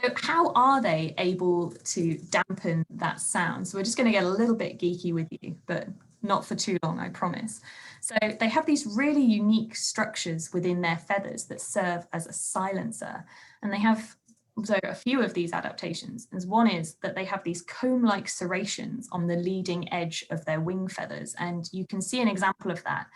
So how are they able to dampen that sound? So we're just going to get a little bit geeky with you, but not for too long, I promise. So they have these really unique structures within their feathers that serve as a silencer. And they have a few of these adaptations. And one is that they have these comb-like serrations on the leading edge of their wing feathers. And you can see an example of that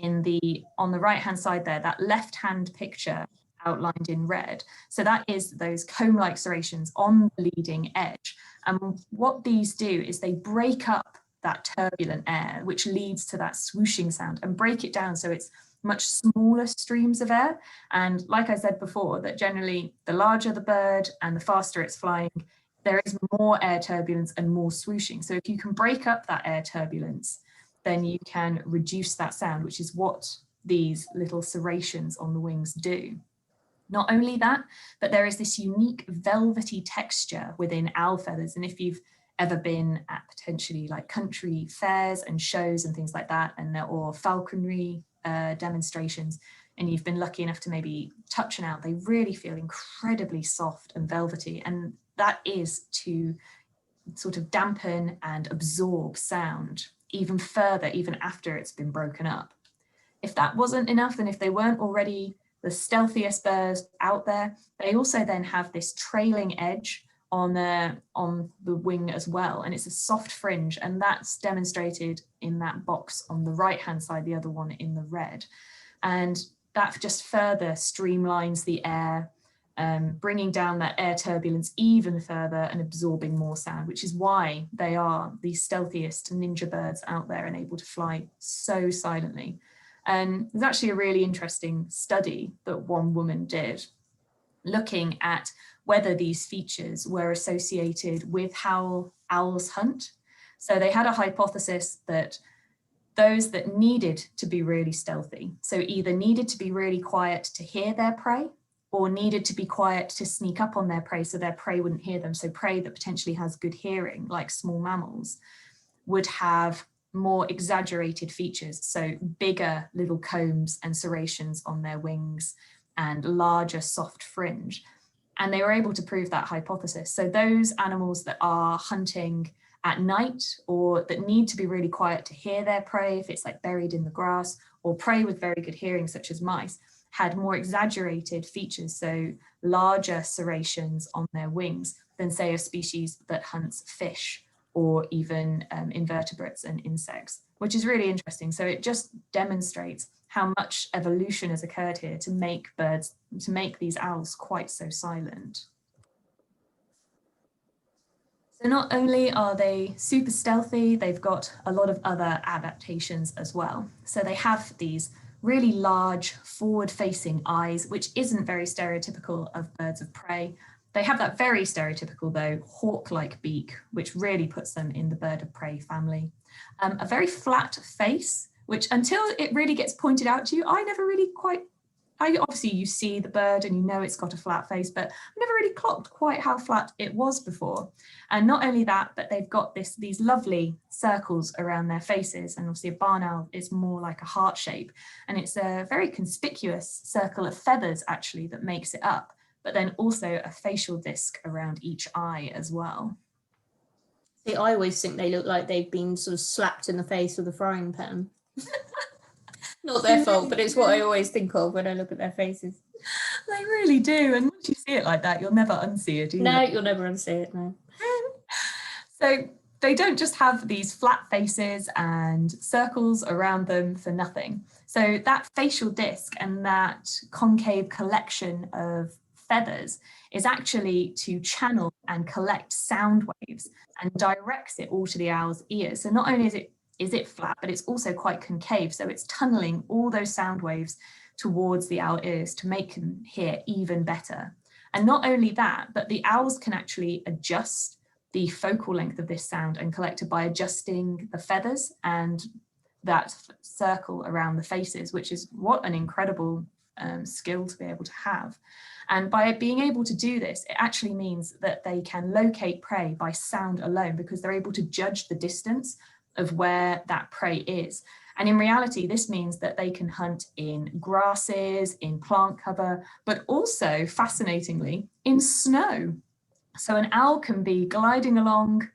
on the right-hand side there, that left-hand picture outlined in red. So that is those comb-like serrations on the leading edge. And what these do is they break up that turbulent air, which leads to that swooshing sound, and break it down so it's much smaller streams of air. And like I said before, that generally the larger the bird and the faster it's flying, there is more air turbulence and more swooshing. So if you can break up that air turbulence, then you can reduce that sound, which is what these little serrations on the wings do. Not only that, but there is this unique velvety texture within owl feathers. And if you've ever been at potentially like country fairs and shows and things like that, or falconry demonstrations, and you've been lucky enough to maybe touch an owl, they really feel incredibly soft and velvety. And that is to sort of dampen and absorb sound even further, even after it's been broken up. If that wasn't enough, and if they weren't already the stealthiest birds out there, they also then have this trailing edge on the wing as well, and it's a soft fringe, and that's demonstrated in that box on the right hand side, the other one in the red, and that just further streamlines the air, bringing down that air turbulence even further and absorbing more sound, which is why they are the stealthiest ninja birds out there and able to fly so silently. And there's actually a really interesting study that one woman did looking at whether these features were associated with how owls hunt. So they had a hypothesis that those that needed to be really stealthy, so either needed to be really quiet to hear their prey, or needed to be quiet to sneak up on their prey so their prey wouldn't hear them, so prey that potentially has good hearing, like small mammals, would have more exaggerated features, so bigger little combs and serrations on their wings and larger soft fringe. And they were able to prove that hypothesis. So those animals that are hunting at night, or that need to be really quiet to hear their prey if it's like buried in the grass, or prey with very good hearing such as mice, had more exaggerated features, so larger serrations on their wings than say a species that hunts fish or even invertebrates and insects, which is really interesting. So it just demonstrates how much evolution has occurred here to make these owls quite so silent. So not only are they super stealthy, they've got a lot of other adaptations as well. So they have these really large forward-facing eyes, which isn't very stereotypical of birds of prey. They have that very stereotypical, though, hawk-like beak, which really puts them in the bird of prey family. A very flat face, which until it really gets pointed out to you, obviously you see the bird and you know it's got a flat face, but I've never really clocked quite how flat it was before. And not only that, but they've got these lovely circles around their faces. And obviously a barn owl is more like a heart shape. And it's a very conspicuous circle of feathers actually that makes it up, but then also a facial disc around each eye as well. See, I always think they look like they've been sort of slapped in the face with a frying pan. Not their fault, but it's what I always think of when I look at their faces. They really do. And once you see it like that, you'll never unsee it. No, you'll never unsee it, no. So they don't just have these flat faces and circles around them for nothing. So that facial disc and that concave collection of feathers is actually to channel and collect sound waves and directs it all to the owl's ears. So not only is it flat, but it's also quite concave. So it's tunneling all those sound waves towards the owl ears to make them hear even better. And not only that, but the owls can actually adjust the focal length of this sound and collect it by adjusting the feathers and that circle around the faces, which is what an incredible skill to be able to have. And by being able to do this, it actually means that they can locate prey by sound alone, because they're able to judge the distance of where that prey is. And in reality, this means that they can hunt in grasses, in plant cover, but also, fascinatingly, in snow. So an owl can be gliding along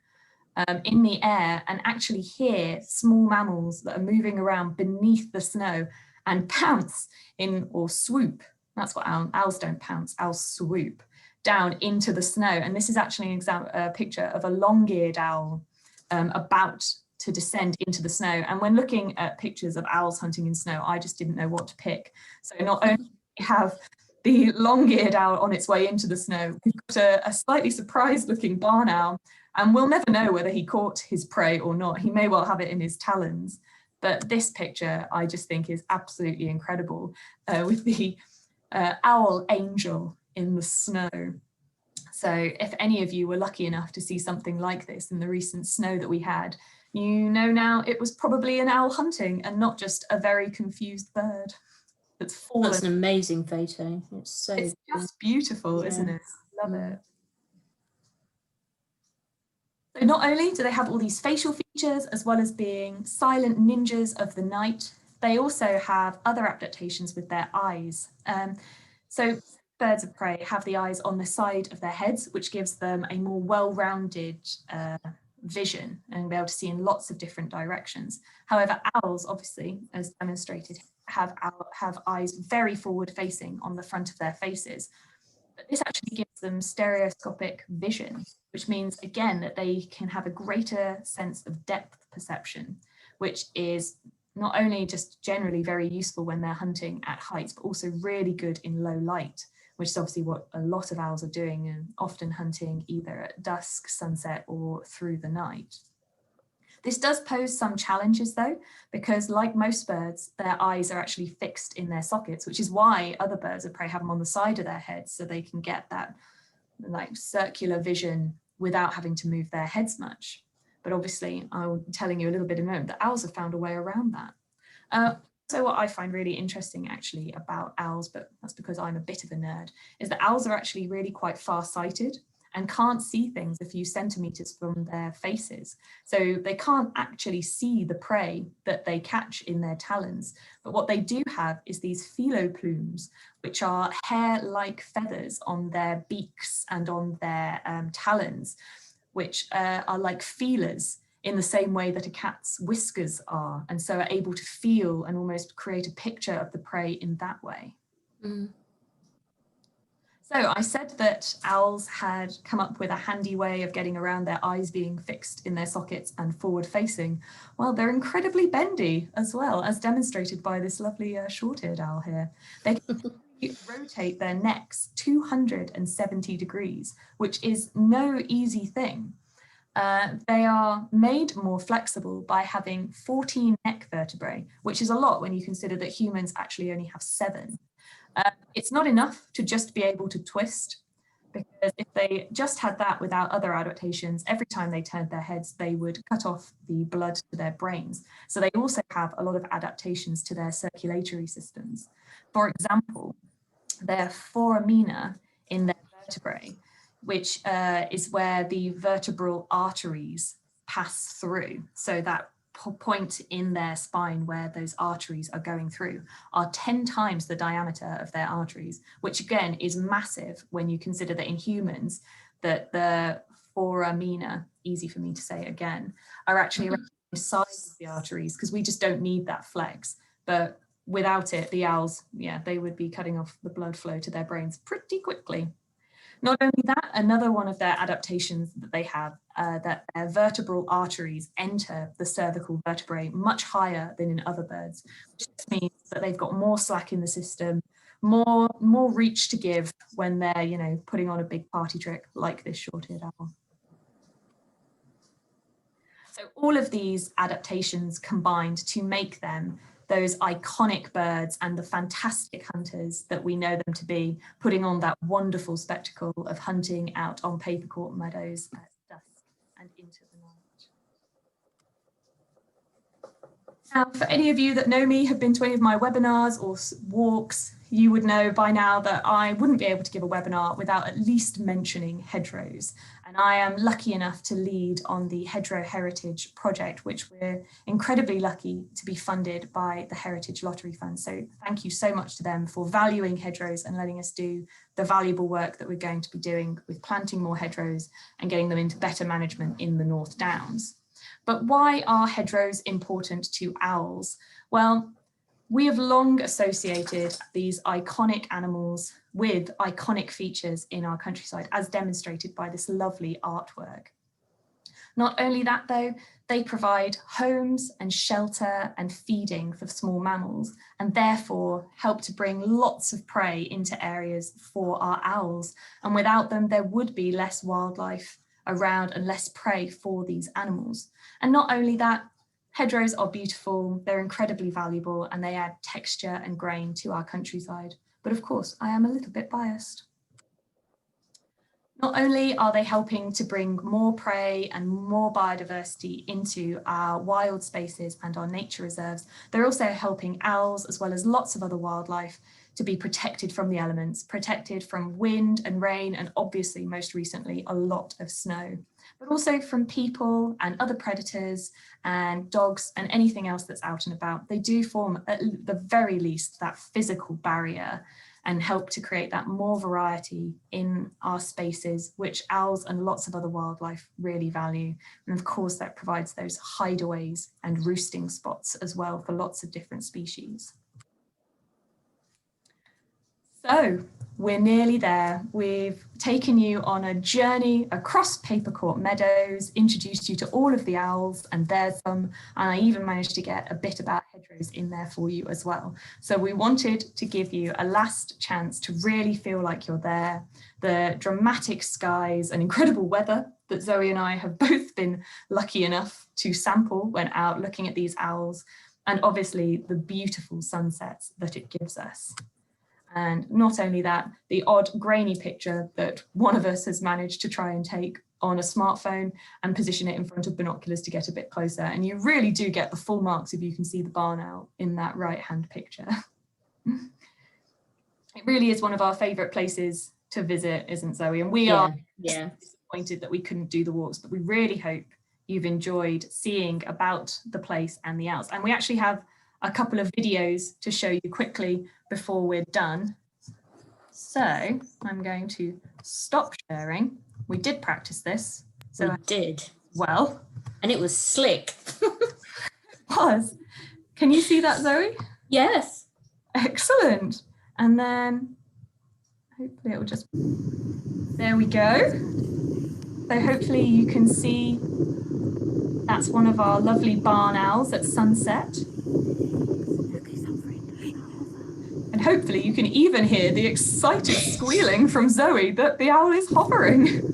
in the air and actually hear small mammals that are moving around beneath the snow and pounce or swoop. That's what owls don't pounce, owls swoop down into the snow. And this is actually a picture of a long-eared owl about to descend into the snow. And when looking at pictures of owls hunting in snow, I just didn't know what to pick. So not only do we have the long-eared owl on its way into the snow, we've got a slightly surprised looking barn owl, and we'll never know whether he caught his prey or not. He may well have it in his talons. But this picture I just think is absolutely incredible with the owl angel in the snow. So if any of you were lucky enough to see something like this in the recent snow that we had, you know now it was probably an owl hunting and not just a very confused bird that's fallen. That's an amazing photo. It's just beautiful, isn't it? Love it. So not only do they have all these facial features, as well as being silent ninjas of the night, they also have other adaptations with their eyes. So birds of prey have the eyes on the side of their heads, which gives them a more well-rounded vision and be able to see in lots of different directions. However, owls, obviously, as demonstrated, have eyes very forward-facing on the front of their faces. But this actually gives them stereoscopic vision, which means, again, that they can have a greater sense of depth perception, which is not only just generally very useful when they're hunting at heights, but also really good in low light, which is obviously what a lot of owls are doing, and often hunting either at dusk, sunset, or through the night. This does pose some challenges though, because like most birds, their eyes are actually fixed in their sockets, which is why other birds of prey have them on the side of their heads, so they can get that like circular vision without having to move their heads much. But obviously, I'm telling you a little bit in a moment, that owls have found a way around that. So what I find really interesting actually about owls, but that's because I'm a bit of a nerd, is that owls are actually really quite far-sighted and can't see things a few centimeters from their faces. So they can't actually see the prey that they catch in their talons. But what they do have is these phyloplumes, which are hair-like feathers on their beaks and on their talons, which are like feelers in the same way that a cat's whiskers are, and so are able to feel and almost create a picture of the prey in that way. So I said that owls had come up with a handy way of getting around their eyes being fixed in their sockets and forward facing. Well, they're incredibly bendy as well, as demonstrated by this lovely short-eared owl here. They can rotate their necks 270 degrees, which is no easy thing. They are made more flexible by having 14 neck vertebrae, which is a lot when you consider that humans actually only have 7. It's not enough to just be able to twist, because if they just had that without other adaptations, every time they turned their heads, they would cut off the blood to their brains. So they also have a lot of adaptations to their circulatory systems. For example, their foramina in their vertebrae, which is where the vertebral arteries pass through. So that point in their spine where those arteries are going through are 10 times the diameter of their arteries, which again is massive when you consider that in humans that the foramina, easy for me to say again, are actually around the size of the arteries, because we just don't need that flex. But without it, the owls, yeah, they would be cutting off the blood flow to their brains pretty quickly. Not only that, another one of their adaptations that they have, that their vertebral arteries enter the cervical vertebrae much higher than in other birds, which means that they've got more slack in the system, more reach to give when they're, you know, putting on a big party trick like this short-eared owl. So all of these adaptations combined to make them those iconic birds and the fantastic hunters that we know them to be, putting on that wonderful spectacle of hunting out on Papercourt meadows at dusk and into the night. Now, for any of you that know me, have been to any of my webinars or walks, you would know by now that I wouldn't be able to give a webinar without at least mentioning hedgerows. And I am lucky enough to lead on the Hedgerow Heritage project, which we're incredibly lucky to be funded by the Heritage Lottery Fund. So thank you so much to them for valuing hedgerows and letting us do the valuable work that we're going to be doing with planting more hedgerows and getting them into better management in the North Downs. But why are hedgerows important to owls? Well, we have long associated these iconic animals with iconic features in our countryside, as demonstrated by this lovely artwork. Not only that though, they provide homes and shelter and feeding for small mammals, and therefore help to bring lots of prey into areas for our owls. And without them, there would be less wildlife around and less prey for these animals. And not only that, hedgerows are beautiful, they're incredibly valuable, and they add texture and grain to our countryside. But of course, I am a little bit biased. Not only are they helping to bring more prey and more biodiversity into our wild spaces and our nature reserves, they're also helping owls, as well as lots of other wildlife, to be protected from the elements, protected from wind and rain, and obviously most recently a lot of snow, but also from people and other predators and dogs and anything else that's out and about. They do form at the very least that physical barrier and help to create that more variety in our spaces, which owls and lots of other wildlife really value. And of course that provides those hideaways and roosting spots as well for lots of different species. So we're nearly there. We've taken you on a journey across Papercourt Meadows, introduced you to all of the owls, and there's some, and I even managed to get a bit about hedgerows in there for you as well. So we wanted to give you a last chance to really feel like you're there. The dramatic skies and incredible weather that Zoe and I have both been lucky enough to sample when out looking at these owls, and obviously the beautiful sunsets that it gives us. And not only that, the odd grainy picture that one of us has managed to try and take on a smartphone and position it in front of binoculars to get a bit closer. And you really do get the full marks if you can see the barn owl in that right-hand picture. It really is one of our favourite places to visit, isn't Zoe? And we are disappointed that we couldn't do the walks, but we really hope you've enjoyed seeing about the place and the owls. And we actually have a couple of videos to show you quickly before we're done. So I'm going to stop sharing. We did practice this. We did. Well. And it was slick. It was. Can you see that, Zoe? Yes. Excellent. And then hopefully it will just, there we go. So hopefully you can see that's one of our lovely barn owls at sunset. And hopefully you can even hear the excited squealing from Zoe that the owl is hovering.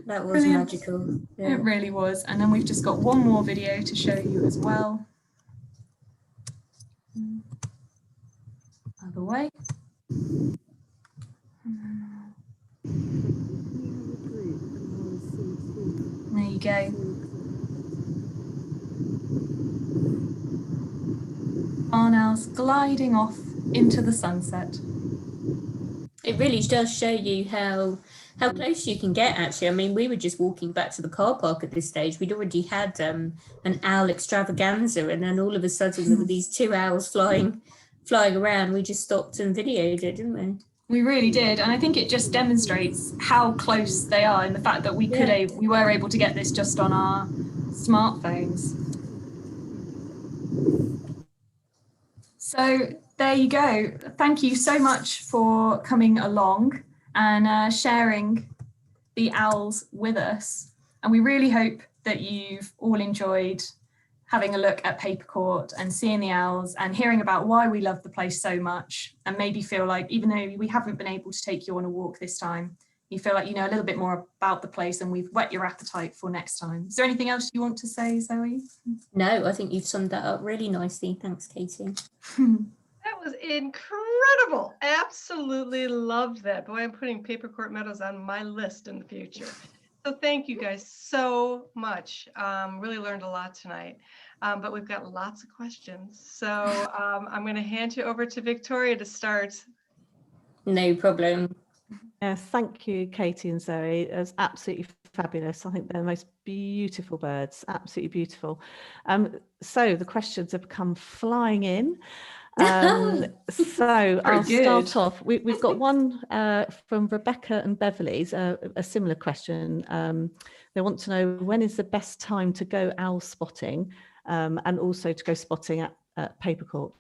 That was Brilliant. magical. Yeah. It really was. And then we've just got one more video to show you as well. Other way. There you go. Barn owls gliding off into the sunset. It really does show you how close you can get, actually. I mean, we were just walking back to the car park at this stage. We'd already had an owl extravaganza, and then all of a sudden there were these 2 owls flying around. We just stopped and videoed it, didn't we? We really did, and I think it just demonstrates how close they are in the fact that we were able to get this just on our smartphones. So there you go. Thank you so much for coming along and sharing the owls with us. And we really hope that you've all enjoyed having a look at Papercourt and seeing the owls and hearing about why we love the place so much, and maybe feel like, even though we haven't been able to take you on a walk this time, you feel like you know a little bit more about the place and we've whet your appetite for next time. Is there anything else you want to say, Zoe? No, I think you've summed that up really nicely. Thanks, Katie. That was incredible. Absolutely loved that. Boy, I'm putting Papercourt Meadows on my list in the future. So thank you guys so much. Really learned a lot tonight, but we've got lots of questions. So I'm going to hand you over to Victoria to start. No problem. Yes, thank you, Katie and Zoe. It was absolutely fabulous. I think they're the most beautiful birds, absolutely beautiful. So the questions have come flying in. So I'll start off. We've got one from Rebecca and Beverly's, a similar question. They want to know, when is the best time to go owl spotting, and also to go spotting at Papercourt?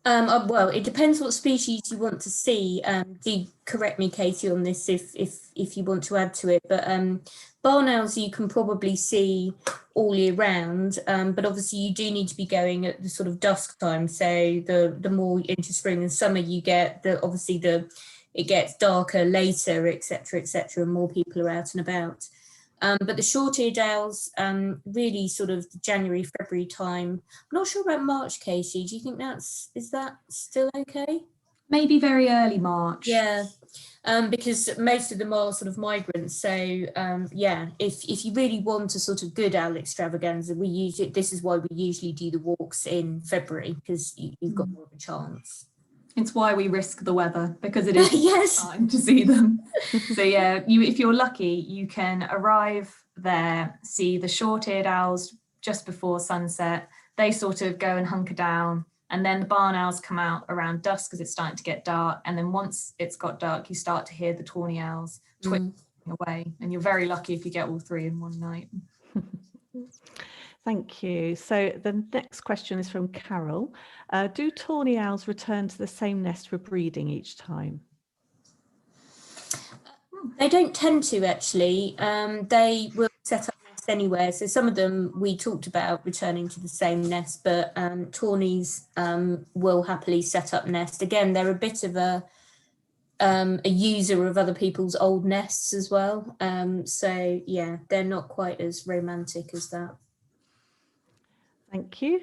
Well, it depends what species you want to see. Do correct me, Katie, on this if you want to add to it. But barn owls you can probably see all year round, but obviously you do need to be going at the sort of dusk time. So the more into spring and summer you get, it gets darker later, etc., and more people are out and about. But the short-eared owls, really sort of January, February time. I'm not sure about March, Katie. Do you think is that still okay? Maybe very early March. Yeah, because most of them are sort of migrants. So yeah, if you really want a sort of good owl extravaganza, this is why we usually do the walks in February, because you've got more of a chance. It's why we risk the weather, because it is yes. time to see them. So yeah, if you're lucky, you can arrive there, see the short-eared owls just before sunset. They sort of go and hunker down, and then the barn owls come out around dusk because it's starting to get dark. And then once it's got dark, you start to hear the tawny owls twittering away. And you're very lucky if you get all three in one night. Thank you. So the next question is from Carol. Do tawny owls return to the same nest for breeding each time? They don't tend to, actually. They will set up nests anywhere. So some of them we talked about returning to the same nest, but tawnies will happily set up nest. Again, they're a bit of a user of other people's old nests as well. So yeah, they're not quite as romantic as that. Thank you.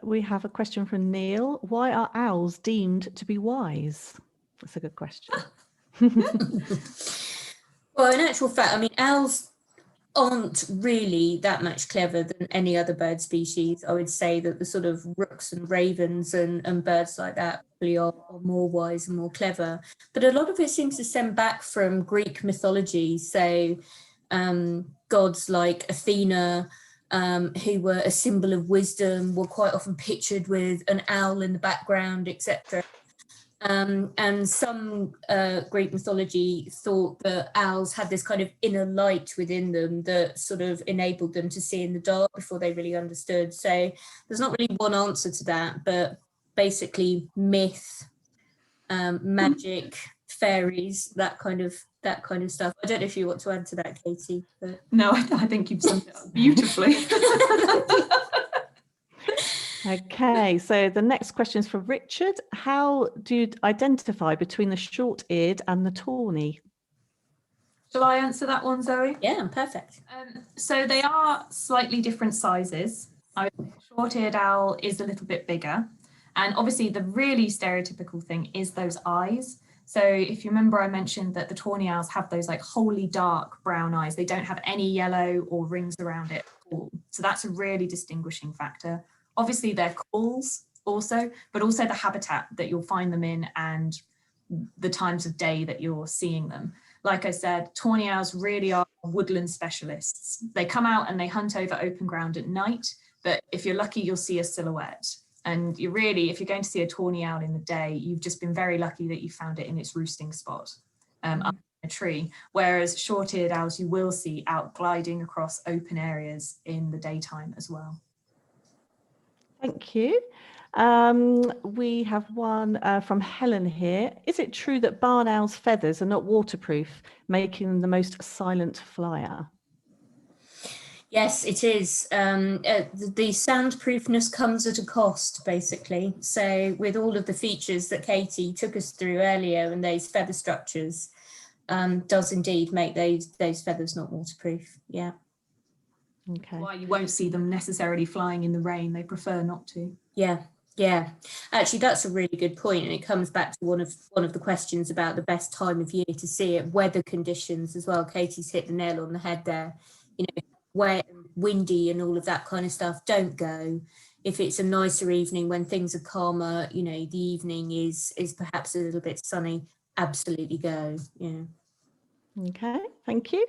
We have a question from Neil. Why are owls deemed to be wise? That's a good question. Well, in actual fact, I mean, owls aren't really that much clever than any other bird species. I would say that the sort of rooks and ravens and birds like that really are more wise and more clever. But a lot of it seems to stem back from Greek mythology. So gods like Athena, who were a symbol of wisdom, were quite often pictured with an owl in the background, etc. And some Greek mythology thought that owls had this kind of inner light within them that sort of enabled them to see in the dark before they really understood. So there's not really one answer to that, but basically myth, magic, fairies, that kind of stuff. I don't know if you want to add to that, Katy. But... No, I think you've summed it up beautifully. Okay, so the next question is for Richard. How do you identify between the short-eared and the tawny? Shall I answer that one, Zoe? Yeah, perfect. So they are slightly different sizes. Short-eared owl is a little bit bigger. And obviously the really stereotypical thing is those eyes. So if you remember, I mentioned that the tawny owls have those like wholly dark brown eyes. They don't have any yellow or rings around it at all. So that's a really distinguishing factor. Obviously their calls also, but also the habitat that you'll find them in and the times of day that you're seeing them. Like I said, tawny owls really are woodland specialists. They come out and they hunt over open ground at night, but if you're lucky, you'll see a silhouette. And you really, if you're going to see a tawny owl in the day, you've just been very lucky that you found it in its roosting spot up in a tree. Whereas short-eared owls, you will see out gliding across open areas in the daytime as well. Thank you. We have one from Helen here. Is it true that barn owls' feathers are not waterproof, making them the most silent flyer? Yes, it is. The soundproofness comes at a cost, basically. So with all of the features that Katy took us through earlier and those feather structures, does indeed make those feathers not waterproof. Yeah. Okay. Why you won't see them necessarily flying in the rain. They prefer not to. Yeah. Yeah, actually, that's a really good point, and it comes back to one of the questions about the best time of year to see it. Weather conditions as well. Katy's hit the nail on the head there. You know, wet and windy and all of that kind of stuff. Don't go. If it's a nicer evening when things are calmer, you know, the evening is perhaps a little bit sunny. Absolutely go. Yeah. Okay, thank you.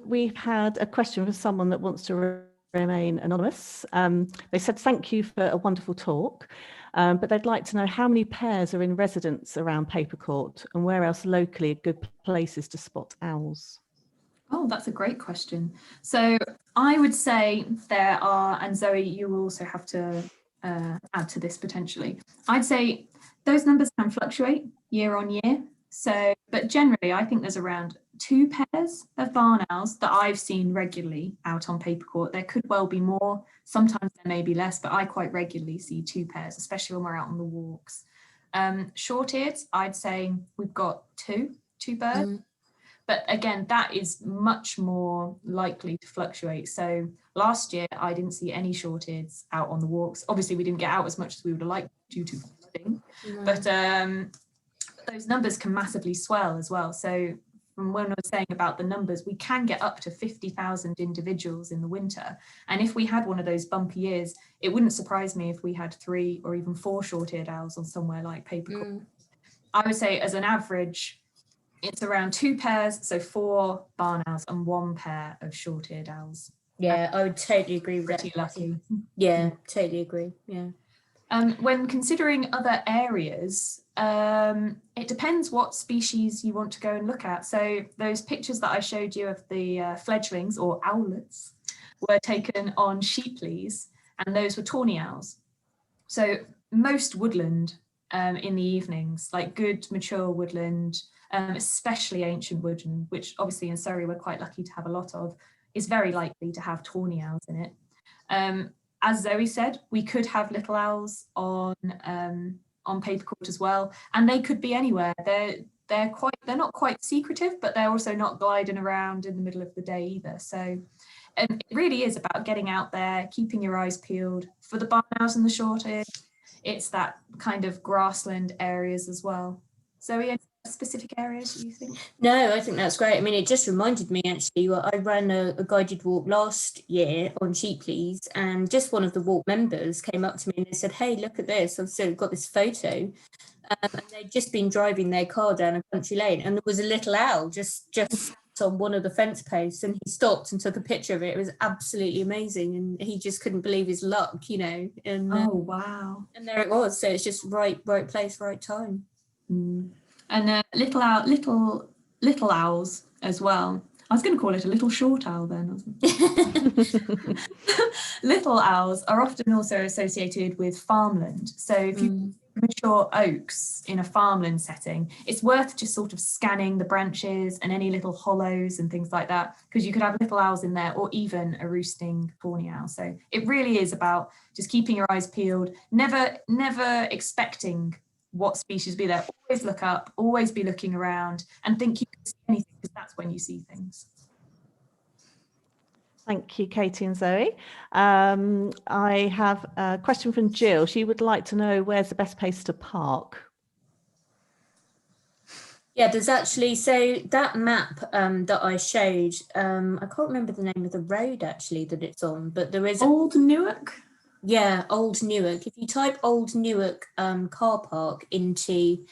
We've had a question from someone that wants to remain anonymous. They said, thank you for a wonderful talk, but they'd like to know how many pairs are in residence around Papercourt and where else locally are good places to spot owls? Oh, that's a great question. So I would say there are, and Zoe, you will also have to add to this potentially. I'd say those numbers can fluctuate year on year. So, but generally, I think there's around 2 pairs of barn owls that I've seen regularly out on Papercourt. There could well be more. Sometimes there may be less, but I quite regularly see 2 pairs, especially when we're out on the walks. Short-eared, I'd say we've got two birds. But again, that is much more likely to fluctuate. So last year, I didn't see any short-eareds out on the walks. Obviously, we didn't get out as much as we would have liked due to flooding. But those numbers can massively swell as well. So from when I was saying about the numbers, we can get up to 50,000 individuals in the winter. And if we had one of those bumpy years, it wouldn't surprise me if we had 3 or even 4 short-eared owls on somewhere like Papercourt. I would say as an average, it's around 2 pairs, so 4 barn owls and 1 pair of short-eared owls. Yeah, I would totally agree with that. Pretty lucky. Yeah, totally agree. Yeah. When considering other areas, it depends what species you want to go and look at. So those pictures that I showed you of the fledglings or owlets were taken on sheepleys, and those were tawny owls. So most woodland in the evenings, like good mature woodland, especially ancient woodland, which obviously in Surrey we're quite lucky to have a lot of, is very likely to have tawny owls in it. As Zoe said, we could have little owls on Papercourt as well, and they could be anywhere. They're not quite secretive, but they're also not gliding around in the middle of the day either. So it really is about getting out there, keeping your eyes peeled. For the barn owls and the short-eared, it's that kind of grassland areas as well. Zoe, any specific areas you think? No, I think that's great. I mean, it just reminded me actually, I ran a guided walk last year on sheepleys, and just one of the walk members came up to me and they said, hey, look at this, I've still got this photo. And they'd just been driving their car down a country lane and there was a little owl just on one of the fence posts, and he stopped and took a picture of it. It was absolutely amazing, and he just couldn't believe his luck, you know. And Oh, wow. and there it was. So it's just right place, right time. And little owls as well. I was going to call it a little short owl then. Little owls are often also associated with farmland. So if you mature oaks in a farmland setting, it's worth just sort of scanning the branches and any little hollows and things like that, because you could have little owls in there, or even a roosting tawny owl. So it really is about just keeping your eyes peeled, never expecting what species be there. Always look up, always be looking around, and think you can see anything, because that's when you see things. Thank you, Katie and Zoe. I have a question from Jill. She would like to know, where's the best place to park? Yeah, there's actually, so that map that I showed, I can't remember the name of the road actually that it's on, but there is Old Newark. Yeah, Old Newark. If you type Old Newark car park into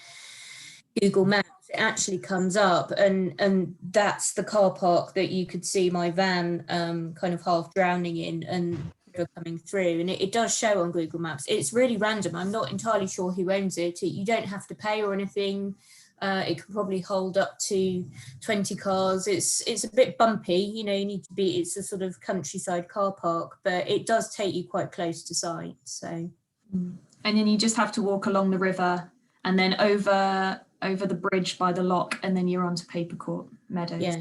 Google Maps, it actually comes up, and that's the car park that you could see my van kind of half drowning in and coming through. And it does show on Google Maps. It's really random. I'm not entirely sure who owns it. You don't have to pay or anything. It could probably hold up to 20 cars. It's a bit bumpy, you know. You need to be. It's a sort of countryside car park, but it does take you quite close to site. So, and then you just have to walk along the river, and then over the bridge by the lock, and then you're onto Papercourt, Meadows. yeah.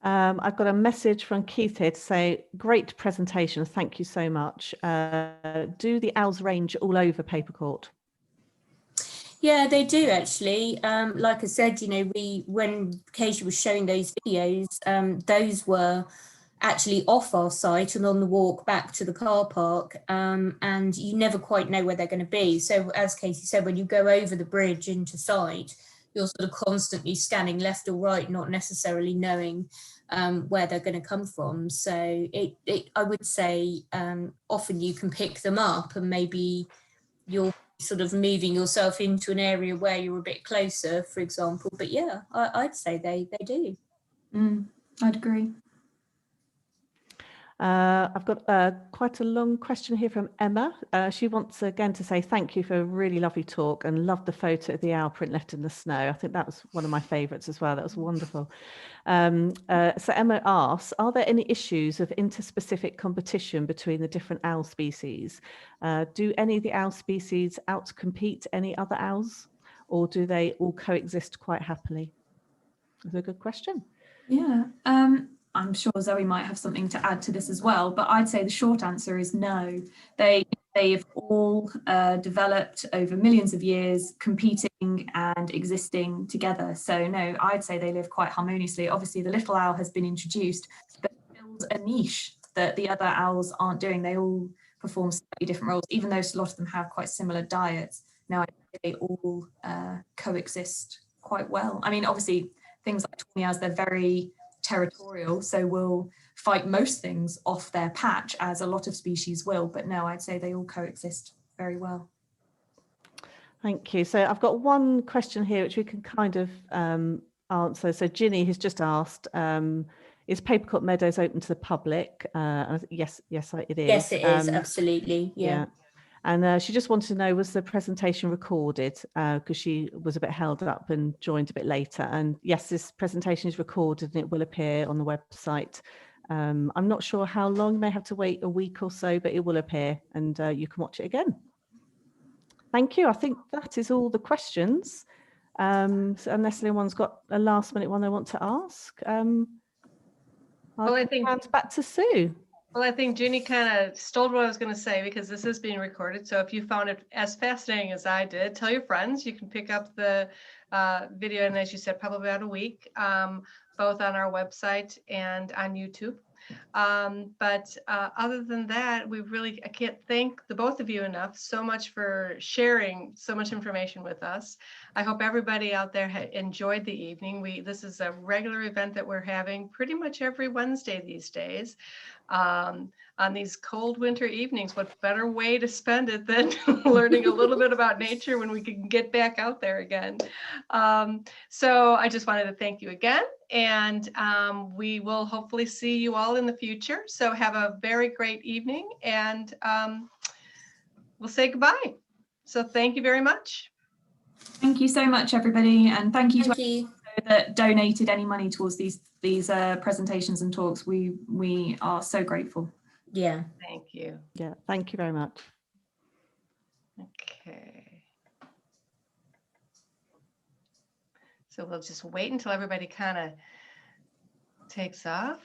I've got a message from Keith here to say, great presentation. Thank you so much. Do the owls range all over Papercourt? Yeah, they do actually. Like I said, you know, when Katy was showing those videos, those were actually off our site and on the walk back to the car park, and you never quite know where they're going to be. So as Katy said, when you go over the bridge into site, you're sort of constantly scanning left or right, not necessarily knowing where they're going to come from. So I would say often you can pick them up, and maybe you're sort of moving yourself into an area where you're a bit closer, for example. But yeah, I'd say they do. I'd agree. I've got quite a long question here from Emma. She wants again to say thank you for a really lovely talk, and loved the photo of the owl print left in the snow. I think that was one of my favourites as well. That was wonderful. So Emma asks, are there any issues of interspecific competition between the different owl species? Do any of the owl species outcompete any other owls, or do they all coexist quite happily? That's a good question. Yeah. I'm sure Zoe might have something to add to this as well, but I'd say the short answer is no. They've all developed over millions of years, competing and existing together. So no, I'd say they live quite harmoniously. Obviously, the little owl has been introduced, but it fills a niche that the other owls aren't doing. They all perform slightly different roles, even though a lot of them have quite similar diets. Now, they all coexist quite well. I mean, obviously, things like tawny owls, they're very territorial, so will fight most things off their patch, as a lot of species will, but no, I'd say they all coexist very well. Thank you. So I've got one question here which we can kind of answer. So Ginny has just asked, is Papercourt Meadows open to the public? Yes, it is. Yes, it is, absolutely. Yeah. And she just wanted to know, was the presentation recorded? Because she was a bit held up and joined a bit later. And yes, this presentation is recorded and it will appear on the website. I'm not sure how long, you may have to wait a week or so, but it will appear, and you can watch it again. Thank you. I think that is all the questions. So unless anyone's got a last minute one they want to ask, I think hand back to Sue. Well, I think Ginny kind of stole what I was going to say, because this is being recorded. So if you found it as fascinating as I did, tell your friends. You can pick up the video, and as you said, probably about a week, both on our website and on YouTube. But other than that, I can't thank the both of you enough so much for sharing so much information with us. I hope everybody out there enjoyed the evening. This is a regular event that we're having pretty much every Wednesday these days. on these cold winter evenings. What better way to spend it than learning a little bit about nature when we can get back out there again? So I just wanted to thank you again, and we will hopefully see you all in the future. So have a very great evening, and we'll say goodbye. So thank you very much. Thank you so much, everybody, and thank you to Thank you. that donated any money towards these presentations and talks. We are so grateful. Yeah. Thank you. Yeah, thank you very much. Okay. So we'll just wait until everybody kind of takes off.